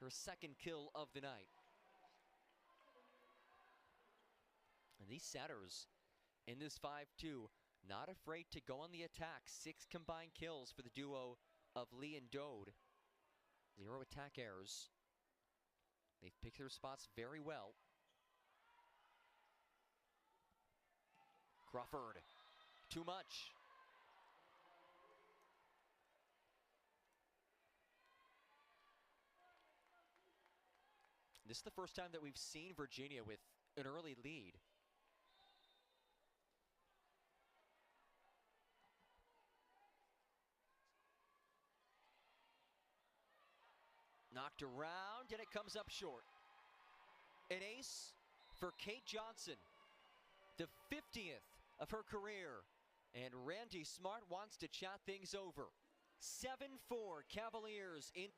Her 2nd kill of the night. And these setters in this 5-2, not afraid to go on the attack. 6 combined kills for the duo of Lee and Dode. 0 attack errors. They've picked their spots very well. Crawford, too much. This is the first time that we've seen Virginia with an early lead. Knocked around, and it comes up short. An ace for Kate Johnson, the 50th of her career. And Randy Smart wants to chat things over. 7-4 Cavaliers in.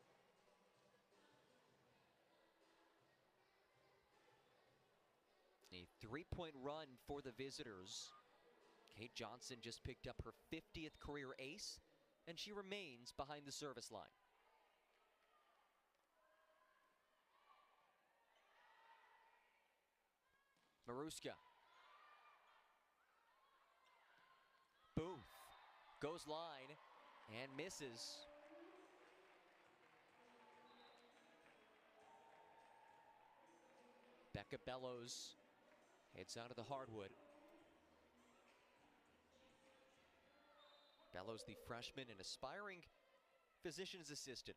A 3-point run for the visitors. Kate Johnson just picked up her 50th career ace, and she remains behind the service line. Maruska. Booth goes line and misses. Becca Bellows heads out of the hardwood. Bellows, the freshman and aspiring physician's assistant,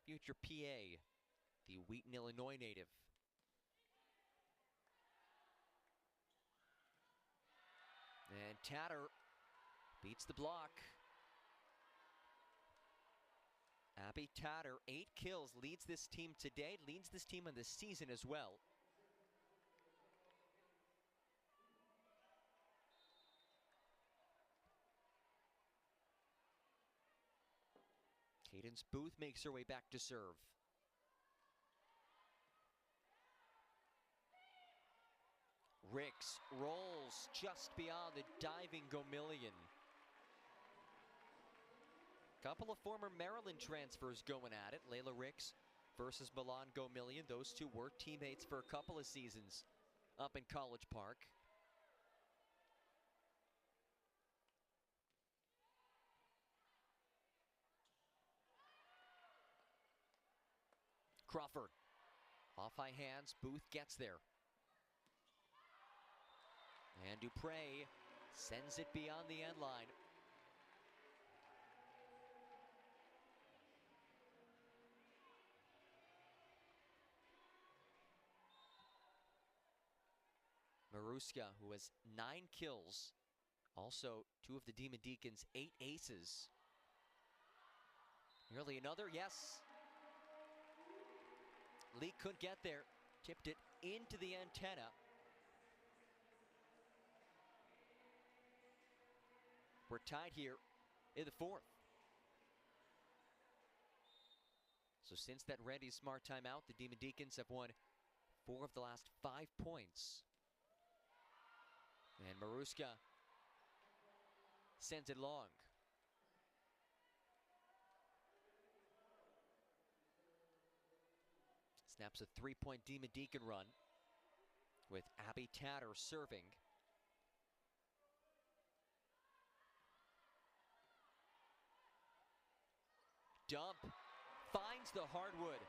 future PA, the Wheaton, Illinois native. And Tatter beats the block. Abby Tatter, 8 kills, leads this team today, leads this team in the season as well. Cadence Booth makes her way back to serve. Ricks rolls just beyond the diving Gomillion. Couple of former Maryland transfers going at it. Layla Ricks versus Milan Gomillion. Those two were teammates for a couple of seasons up in College Park. Crawford, off high hands, Booth gets there. And Dupre sends it beyond the end line. Maruska, who has 9 kills, also 2 of the Demon Deacons' 8 aces. Nearly another, yes. Lee couldn't get there, tipped it into the antenna. We're tied here in the 4th. So since that Randy Smart timeout, the Demon Deacons have won 4 of the last 5 points. And Maruska sends it long. Snaps a 3-point Demon Deacon run with Abby Tatter serving. Dump finds the hardwood.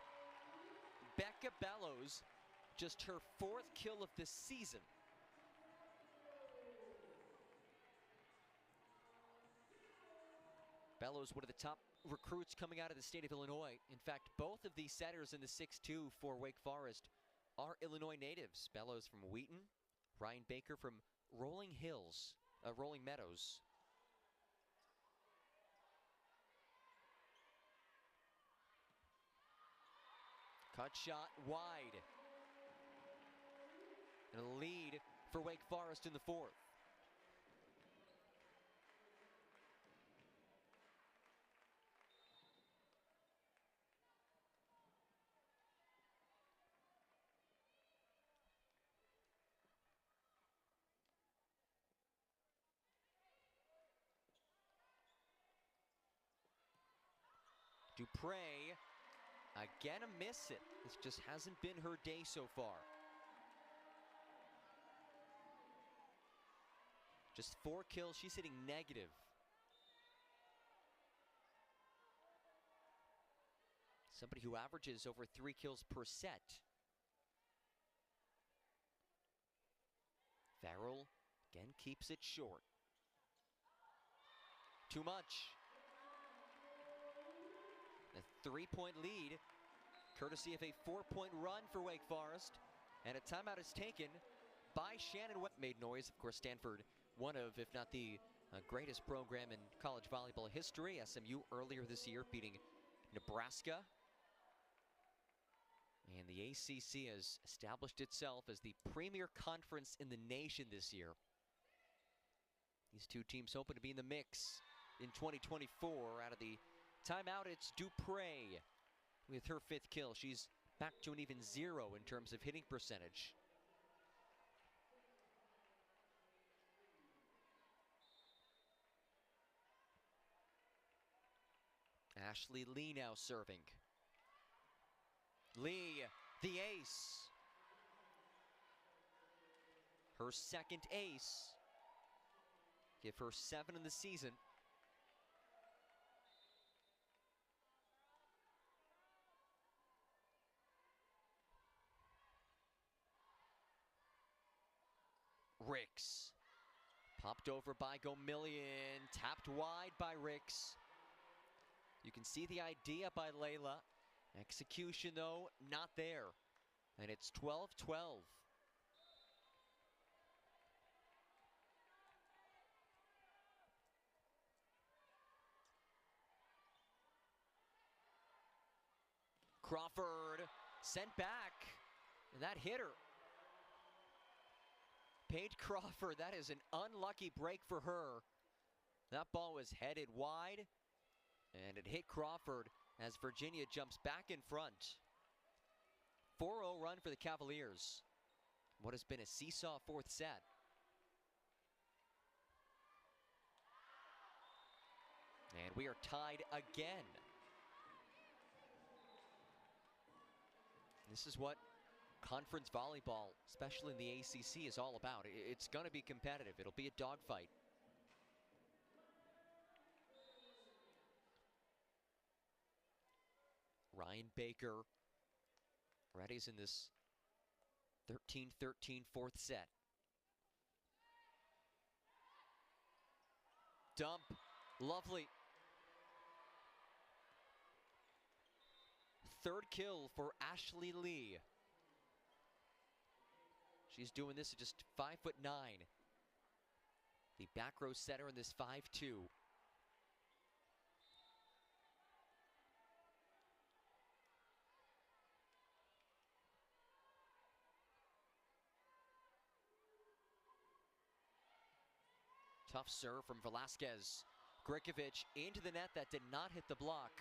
Becca Bellows, just her 4th kill of the season. Bellows, one of the top recruits coming out of the state of Illinois. In fact, both of these setters in the 6-2 for Wake Forest are Illinois natives. Bellows from Wheaton, Ryan Baker from Rolling Meadows. Cut shot wide. And a lead for Wake Forest in the 4th. Dupre, again a miss it. This just hasn't been her day so far. Just 4 kills, she's hitting negative. Somebody who averages over 3 kills per set. Farrell again keeps it short. Too much. A 3-point lead, courtesy of a 4-point run for Wake Forest. And a timeout is taken by Shannon Webb. Made noise, of course, Stanford, one of, if not the greatest program in college volleyball history. SMU earlier this year beating Nebraska. And the ACC has established itself as the premier conference in the nation this year. These two teams hoping to be in the mix in 2024. Out of the timeout, it's Dupre with her 5th kill. She's back to an even 0 in terms of hitting percentage. Ashley Lee now serving. Lee, the ace. Her 2nd ace. Give her 7 in the season. Ricks. Popped over by Gomillion. Tapped wide by Ricks. You can see the idea by Layla. Execution, though, not there. And it's 12-12. Crawford sent back, and that hit her. Paige Crawford, that is an unlucky break for her. That ball was headed wide, and it hit Crawford as Virginia jumps back in front. 4-0 run for the Cavaliers. What has been a seesaw 4th set. And we are tied again. This is what conference volleyball, especially in the ACC, is all about. It's going to be competitive. It'll be a dogfight. Ryan Baker. Reddy's in this 13-13 4th set. Dump. Lovely. 3rd kill for Ashley Lee. She's doing this at just 5'9". The back row setter in this 5-2. Tough serve from Velasquez. Grikovic into the net. That did not hit the block.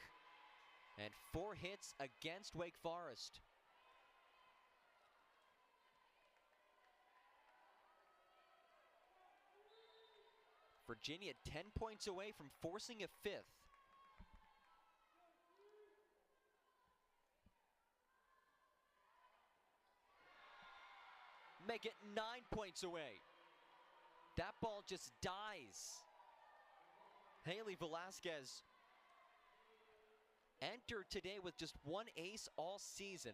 And 4 hits against Wake Forest. Virginia 10 points away from forcing a 5th. Make it 9 points away. That ball just dies. Haley Velasquez entered today with just 1 ace all season.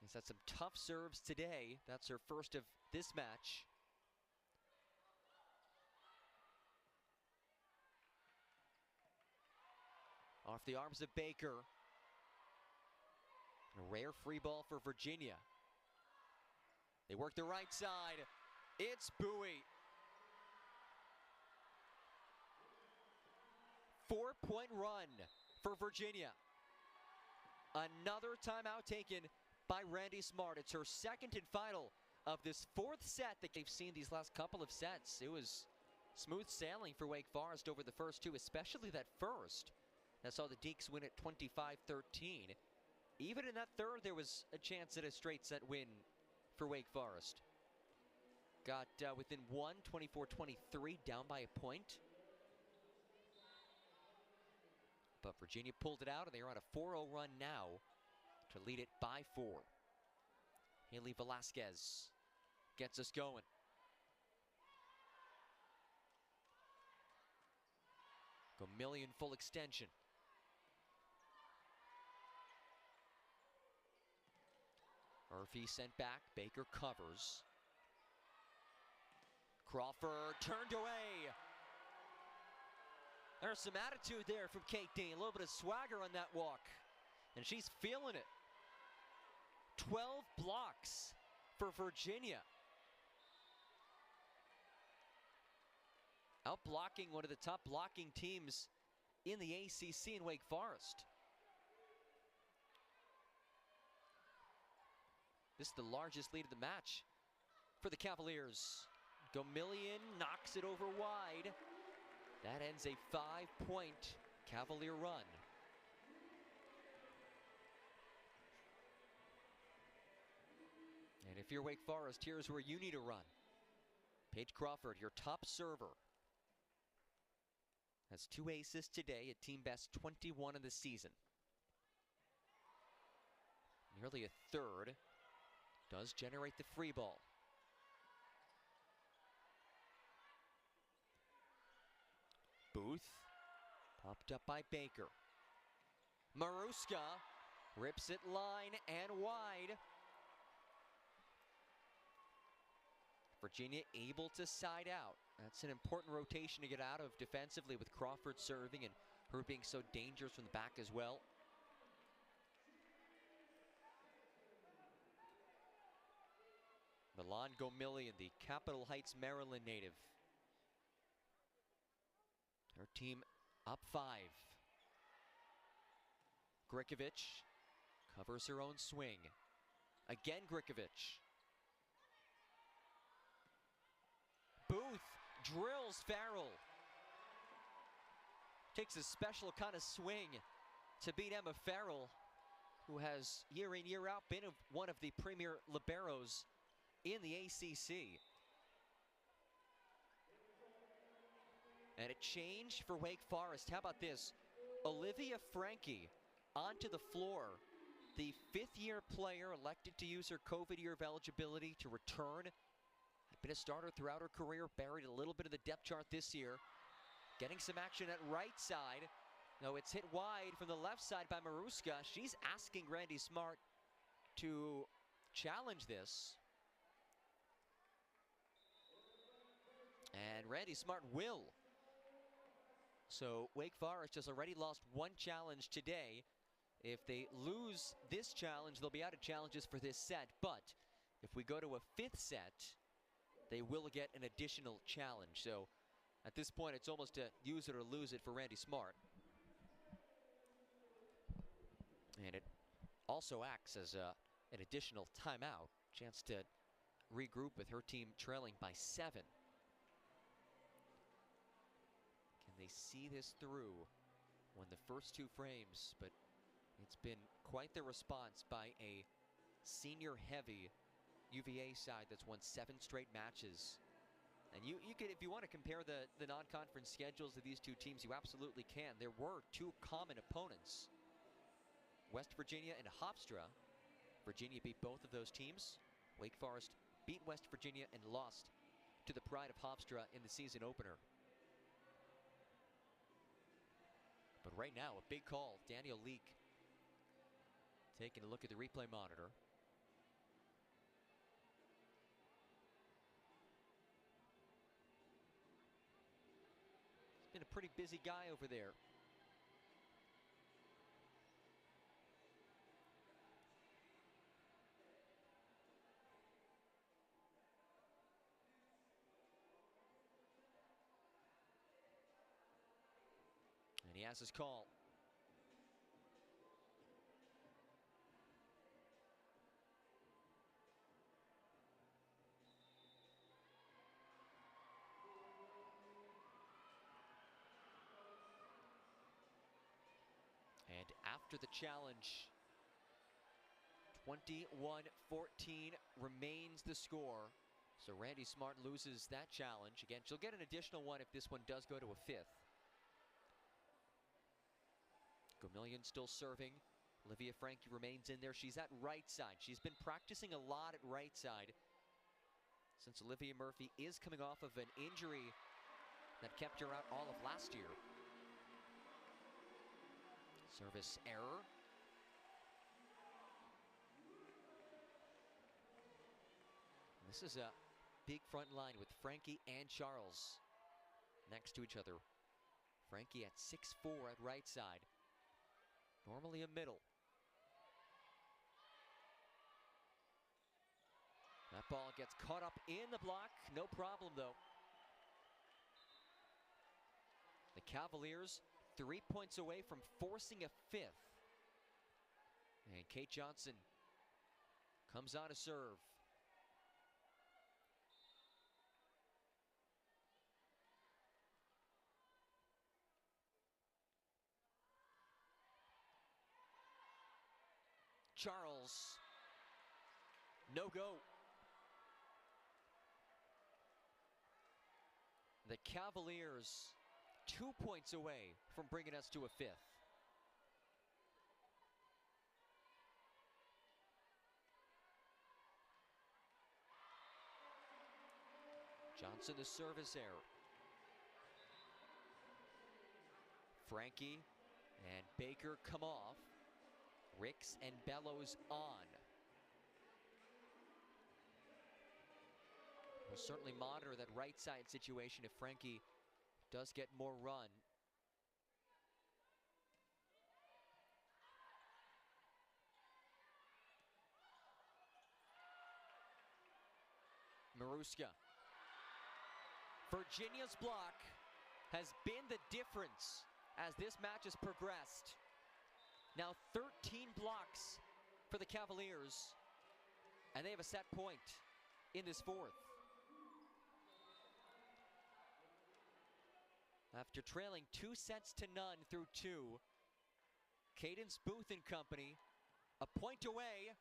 He's had some tough serves today. That's her first of this match. Off the arms of Baker. A rare free ball for Virginia. They work the right side. It's Bowie. 4-point run for Virginia. Another timeout taken by Randy Smart. It's her 2nd and final of this 4th set that they've seen these last couple of sets. It was smooth sailing for Wake Forest over the first 2, especially that first. That saw the Deacs win at 25-13. Even in that 3rd, there was a chance at a straight set win for Wake Forest. Got within 1, 24-23, down by a point. But Virginia pulled it out, and they are on a 4-0 run now to lead it by 4. Haley Velasquez gets us going. Gomillion full extension. Murphy sent back. Baker covers. Crawford turned away. There's some attitude there from Kate Dean. A little bit of swagger on that walk. And she's feeling it. 12 blocks for Virginia. Out blocking one of the top blocking teams in the ACC in Wake Forest. This is the largest lead of the match for the Cavaliers. Gomillion knocks it over wide. That ends a 5-point Cavalier run. And if you're Wake Forest, here's where you need to run. Paige Crawford, your top server, has 2 aces today, a team best 21 of the season. Nearly a third does generate the free ball. Booth, popped up by Baker. Maruska rips it line and wide. Virginia able to side out. That's an important rotation to get out of defensively with Crawford serving and her being so dangerous from the back as well. Milan Gomillion, the Capitol Heights, Maryland native. Her team up 5. Grikovic covers her own swing. Again Grikovic. Booth drills Farrell. Takes a special kind of swing to beat Emma Farrell, who has year in, year out been one of the premier liberos in the ACC. And a change for Wake Forest. How about this? Olivia Frankie onto the floor. The 5th-year player elected to use her COVID year of eligibility to return. Had been a starter throughout her career, buried a little bit of the depth chart this year. Getting some action at right side. No, it's hit wide from the left side by Maruska. She's asking Randy Smart to challenge this. And Randy Smart will. So Wake Forest has already lost 1 challenge today. If they lose this challenge, they'll be out of challenges for this set. But if we go to a 5th set, they will get an additional challenge. So at this point, it's almost a use it or lose it for Randy Smart. And it also acts as an additional timeout. Chance to regroup with her team trailing by 7. Can they see this through? Won the first 2 frames, but it's been quite the response by a senior-heavy UVA side that's won 7 straight matches. And you could, if you want to compare the non-conference schedules of these 2 teams, you absolutely can. There were 2 common opponents, West Virginia and Hofstra. Virginia beat both of those teams. Wake Forest beat West Virginia and lost to the Pride of Hofstra in the season opener. But right now, a big call. Daniel Leak taking a look at the replay monitor. He's been a pretty busy guy over there. And he has his call. And after the challenge, 21-14 remains the score. So Randy Smart loses that challenge. Again, she'll get an additional one if this one does go to a 5th. Gomillion still serving. Olivia Frankie remains in there. She's at right side. She's been practicing a lot at right side since Olivia Murphy is coming off of an injury that kept her out all of last year. Service error. This is a big front line with Frankie and Charles next to each other. Frankie at 6'4" at right side. Normally a middle. That ball gets caught up in the block. No problem, though. The Cavaliers 3 points away from forcing a fifth. And Kate Johnson comes on to serve. Charles, no go. The Cavaliers 2 points away from bringing us to a fifth. Johnson, the service error. Frankie and Baker come off. Ricks and Bellows on. We'll certainly monitor that right side situation if Frankie does get more run. Maruska. Virginia's block has been the difference as this match has progressed. Now 13 blocks for the Cavaliers, and they have a set point in this fourth. After trailing 2-0 through 2, Cadence Booth and company a point away,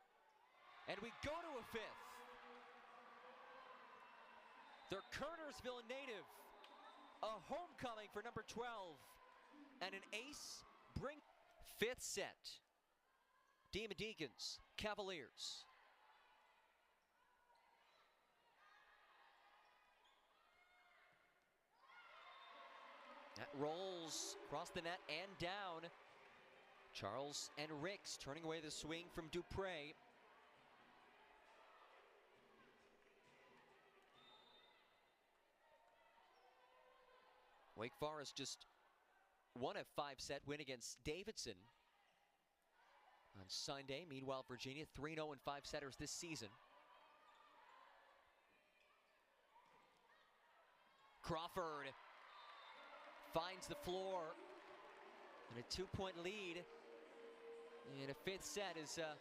and we go to a fifth. They're Kernersville native, a homecoming for number 12, and an ace bring fifth set. Demon Deacons, Cavaliers. That rolls across the net and down. Charles and Ricks turning away the swing from Dupre. Wake Forest just won a 5-set win against Davidson on Sunday. Meanwhile, Virginia 3-0 in 5-setters this season. Crawford finds the floor, and a 2-point lead in a fifth set is a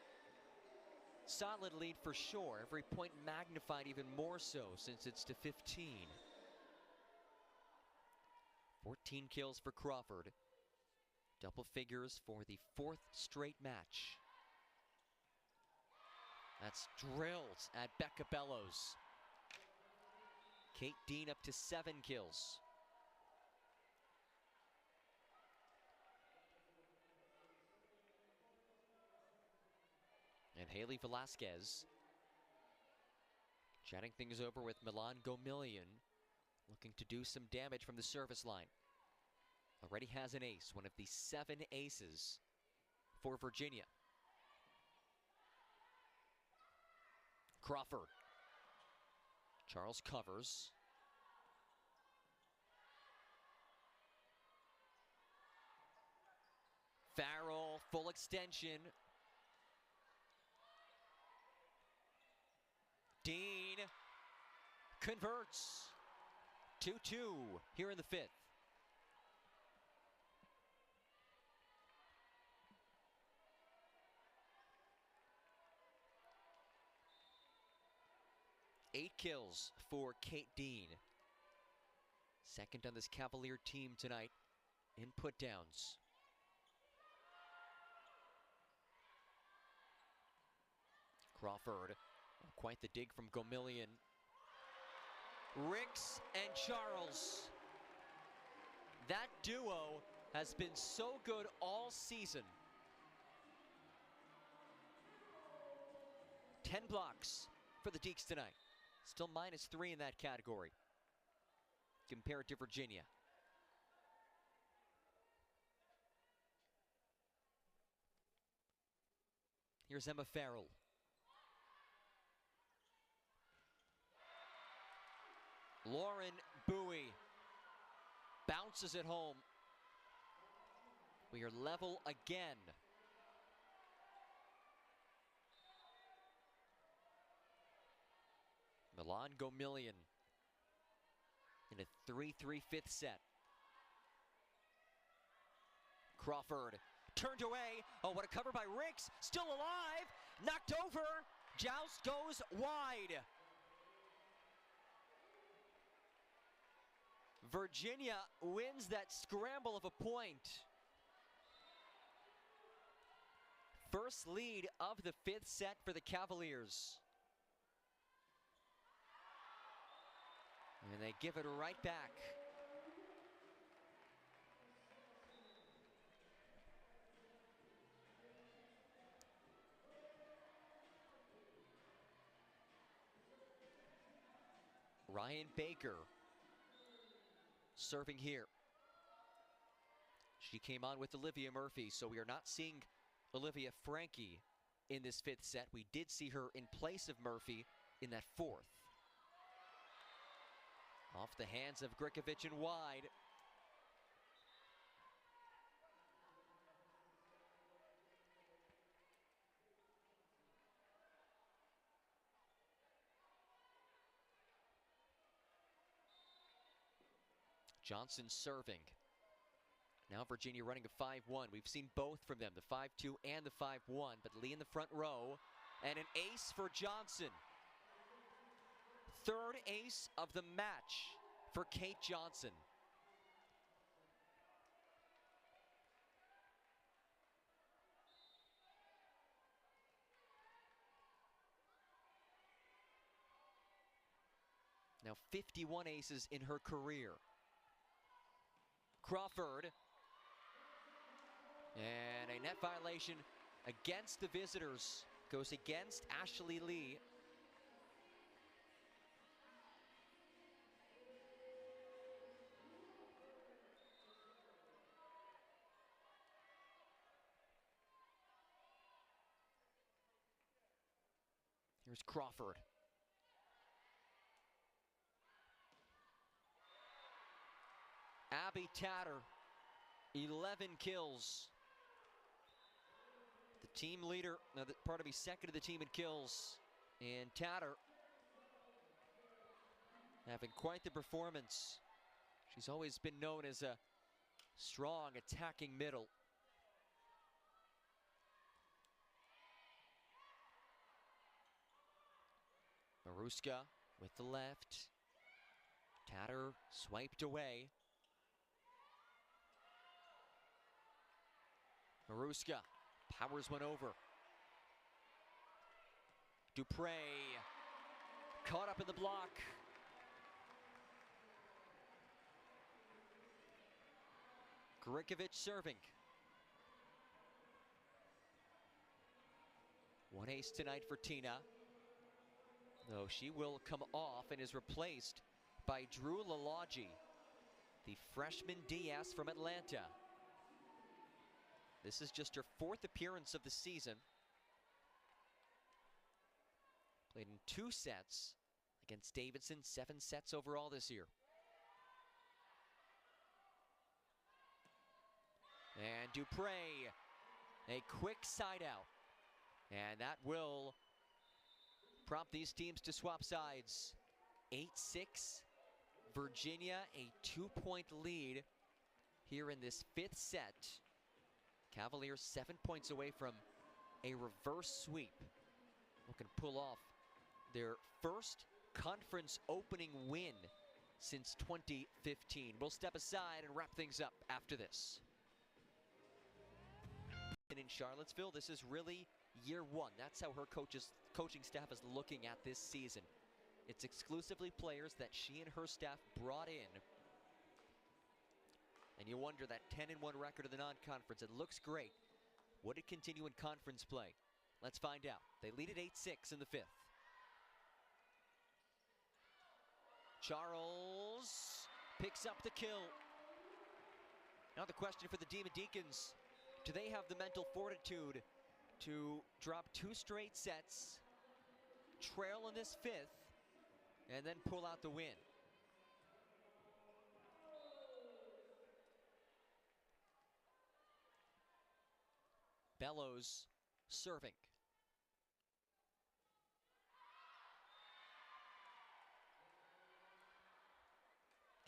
solid lead for sure. Every point magnified even more so since it's to 15. 14 kills for Crawford. Double figures for the fourth straight match. That's drilled at Becca Bellows. Kate Dean up to 7 kills. And Haley Velasquez chatting things over with Milan Gomillion, looking to do some damage from the service line. Already has an ace, one of the 7 aces for Virginia. Crawford. Charles covers. Farrell, full extension. Dean converts. 2-2 here in the fifth. Eight kills for Kate Dean. Second on this Cavalier team tonight in put-downs. Crawford, quite the dig from Gomillion. Ricks and Charles. That duo has been so good all season. 10 blocks for the Deacs tonight. Still -3 in that category compared to Virginia. Here's Emma Farrell. Lauren Bowie bounces it home. We are level again. Milan Gomillion in a 3-3 fifth set. Crawford turned away. Oh, what a cover by Ricks. Still alive. Knocked over. Joust goes wide. Virginia wins that scramble of a point. First lead of the 5th set for the Cavaliers. And they give it right back. Ryan Baker serving here. She came on with Olivia Murphy, so we are not seeing Olivia Frankie in this 5th set. We did see her in place of Murphy in that 4th. Off the hands of Grikovic and wide. Johnson serving. Now Virginia running a 5-1. We've seen both from them, the 5-2 and the 5-1, but Lee in the front row. And an ace for Johnson. 3rd ace of the match for Kate Johnson. Now 51 aces in her career. Crawford. And a net violation against the visitors. Goes against Ashley Lee. Here's Crawford. Abby Tatter, 11 kills. The team leader, now part of second of the team in kills. And Tatter having quite the performance. She's always been known as a strong attacking middle. Maruska with the left. Tatter swiped away. Maruska powers one over. Dupre caught up in the block. Grikovic serving. One ace tonight for Tina. Though she will come off and is replaced by Drew Lalagi, the freshman DS from Atlanta. This is just her 4th appearance of the season. Played in 2 sets against Davidson, 7 sets overall this year. And Dupre, a quick side out. And that will prompt these teams to swap sides. 8-6, Virginia, a 2-point lead here in this 5th set. Cavaliers 7 points away from a reverse sweep. Who can pull off their first conference opening win since 2015. We'll step aside and wrap things up after this. And in Charlottesville, this is really year 1. That's how her coaching staff is looking at this season. It's exclusively players that she and her staff brought in. And you wonder, that 10-1 record in the non-conference, it looks great. Would it continue in conference play? Let's find out. They lead at 8-6 in the 5th. Charles picks up the kill. Now the question for the Demon Deacons, do they have the mental fortitude to drop 2 straight sets, trail in this 5th, and then pull out the win? Bellows serving.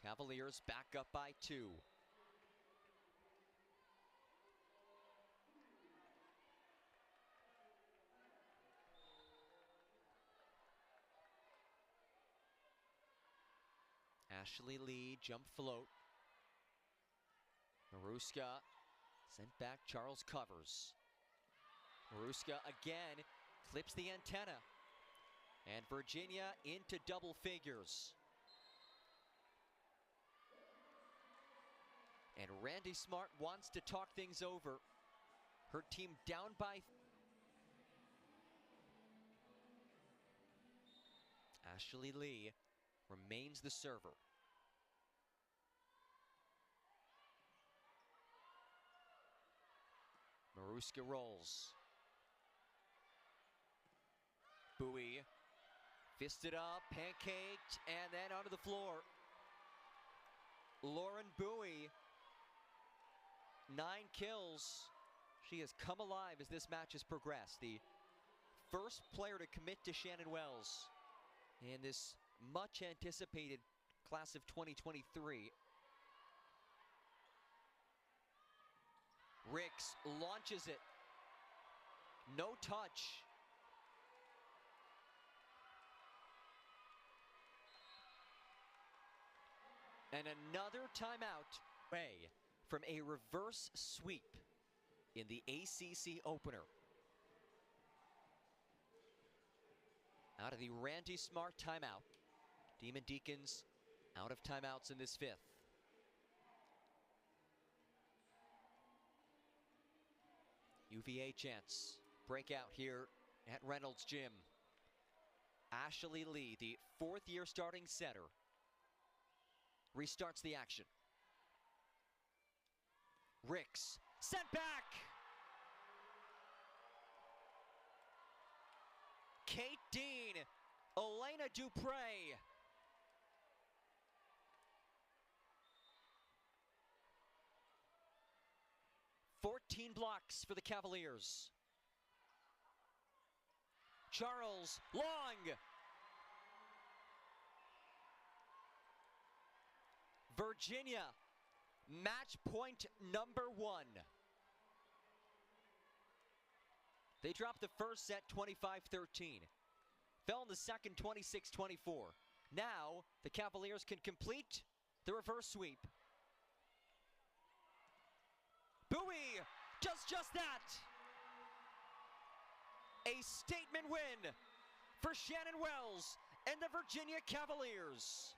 Cavaliers back up by 2. Ashley Lee, jump float. Maruska sent back, Charles covers. Maruska again clips the antenna. And Virginia into double figures. And Randy Smart wants to talk things over. Her team down by... Ashley Lee remains the server. Maruska rolls. Bowie fisted up, pancaked, and then onto the floor. Lauren Bowie, 9 kills. She has come alive as this match has progressed. The first player to commit to Shannon Wells in this much anticipated class of 2023. Ricks launches it. No touch. And another timeout away from a reverse sweep in the ACC opener. Out of the Randy Smart timeout. Demon Deacons out of timeouts in this fifth. UVA chance. Breakout here at Reynolds Gym. Ashley Lee, the fourth-year starting setter, restarts the action. Ricks sent back. Kate Dean, Elena Dupre. "14 blocks for the Cavaliers. Charles Long. Virginia, match point number 1. They dropped the first set 25-13. Fell in the second 26-24. Now the Cavaliers can complete the reverse sweep. Bowie does just that. A statement win for Shannon Wells and the Virginia Cavaliers.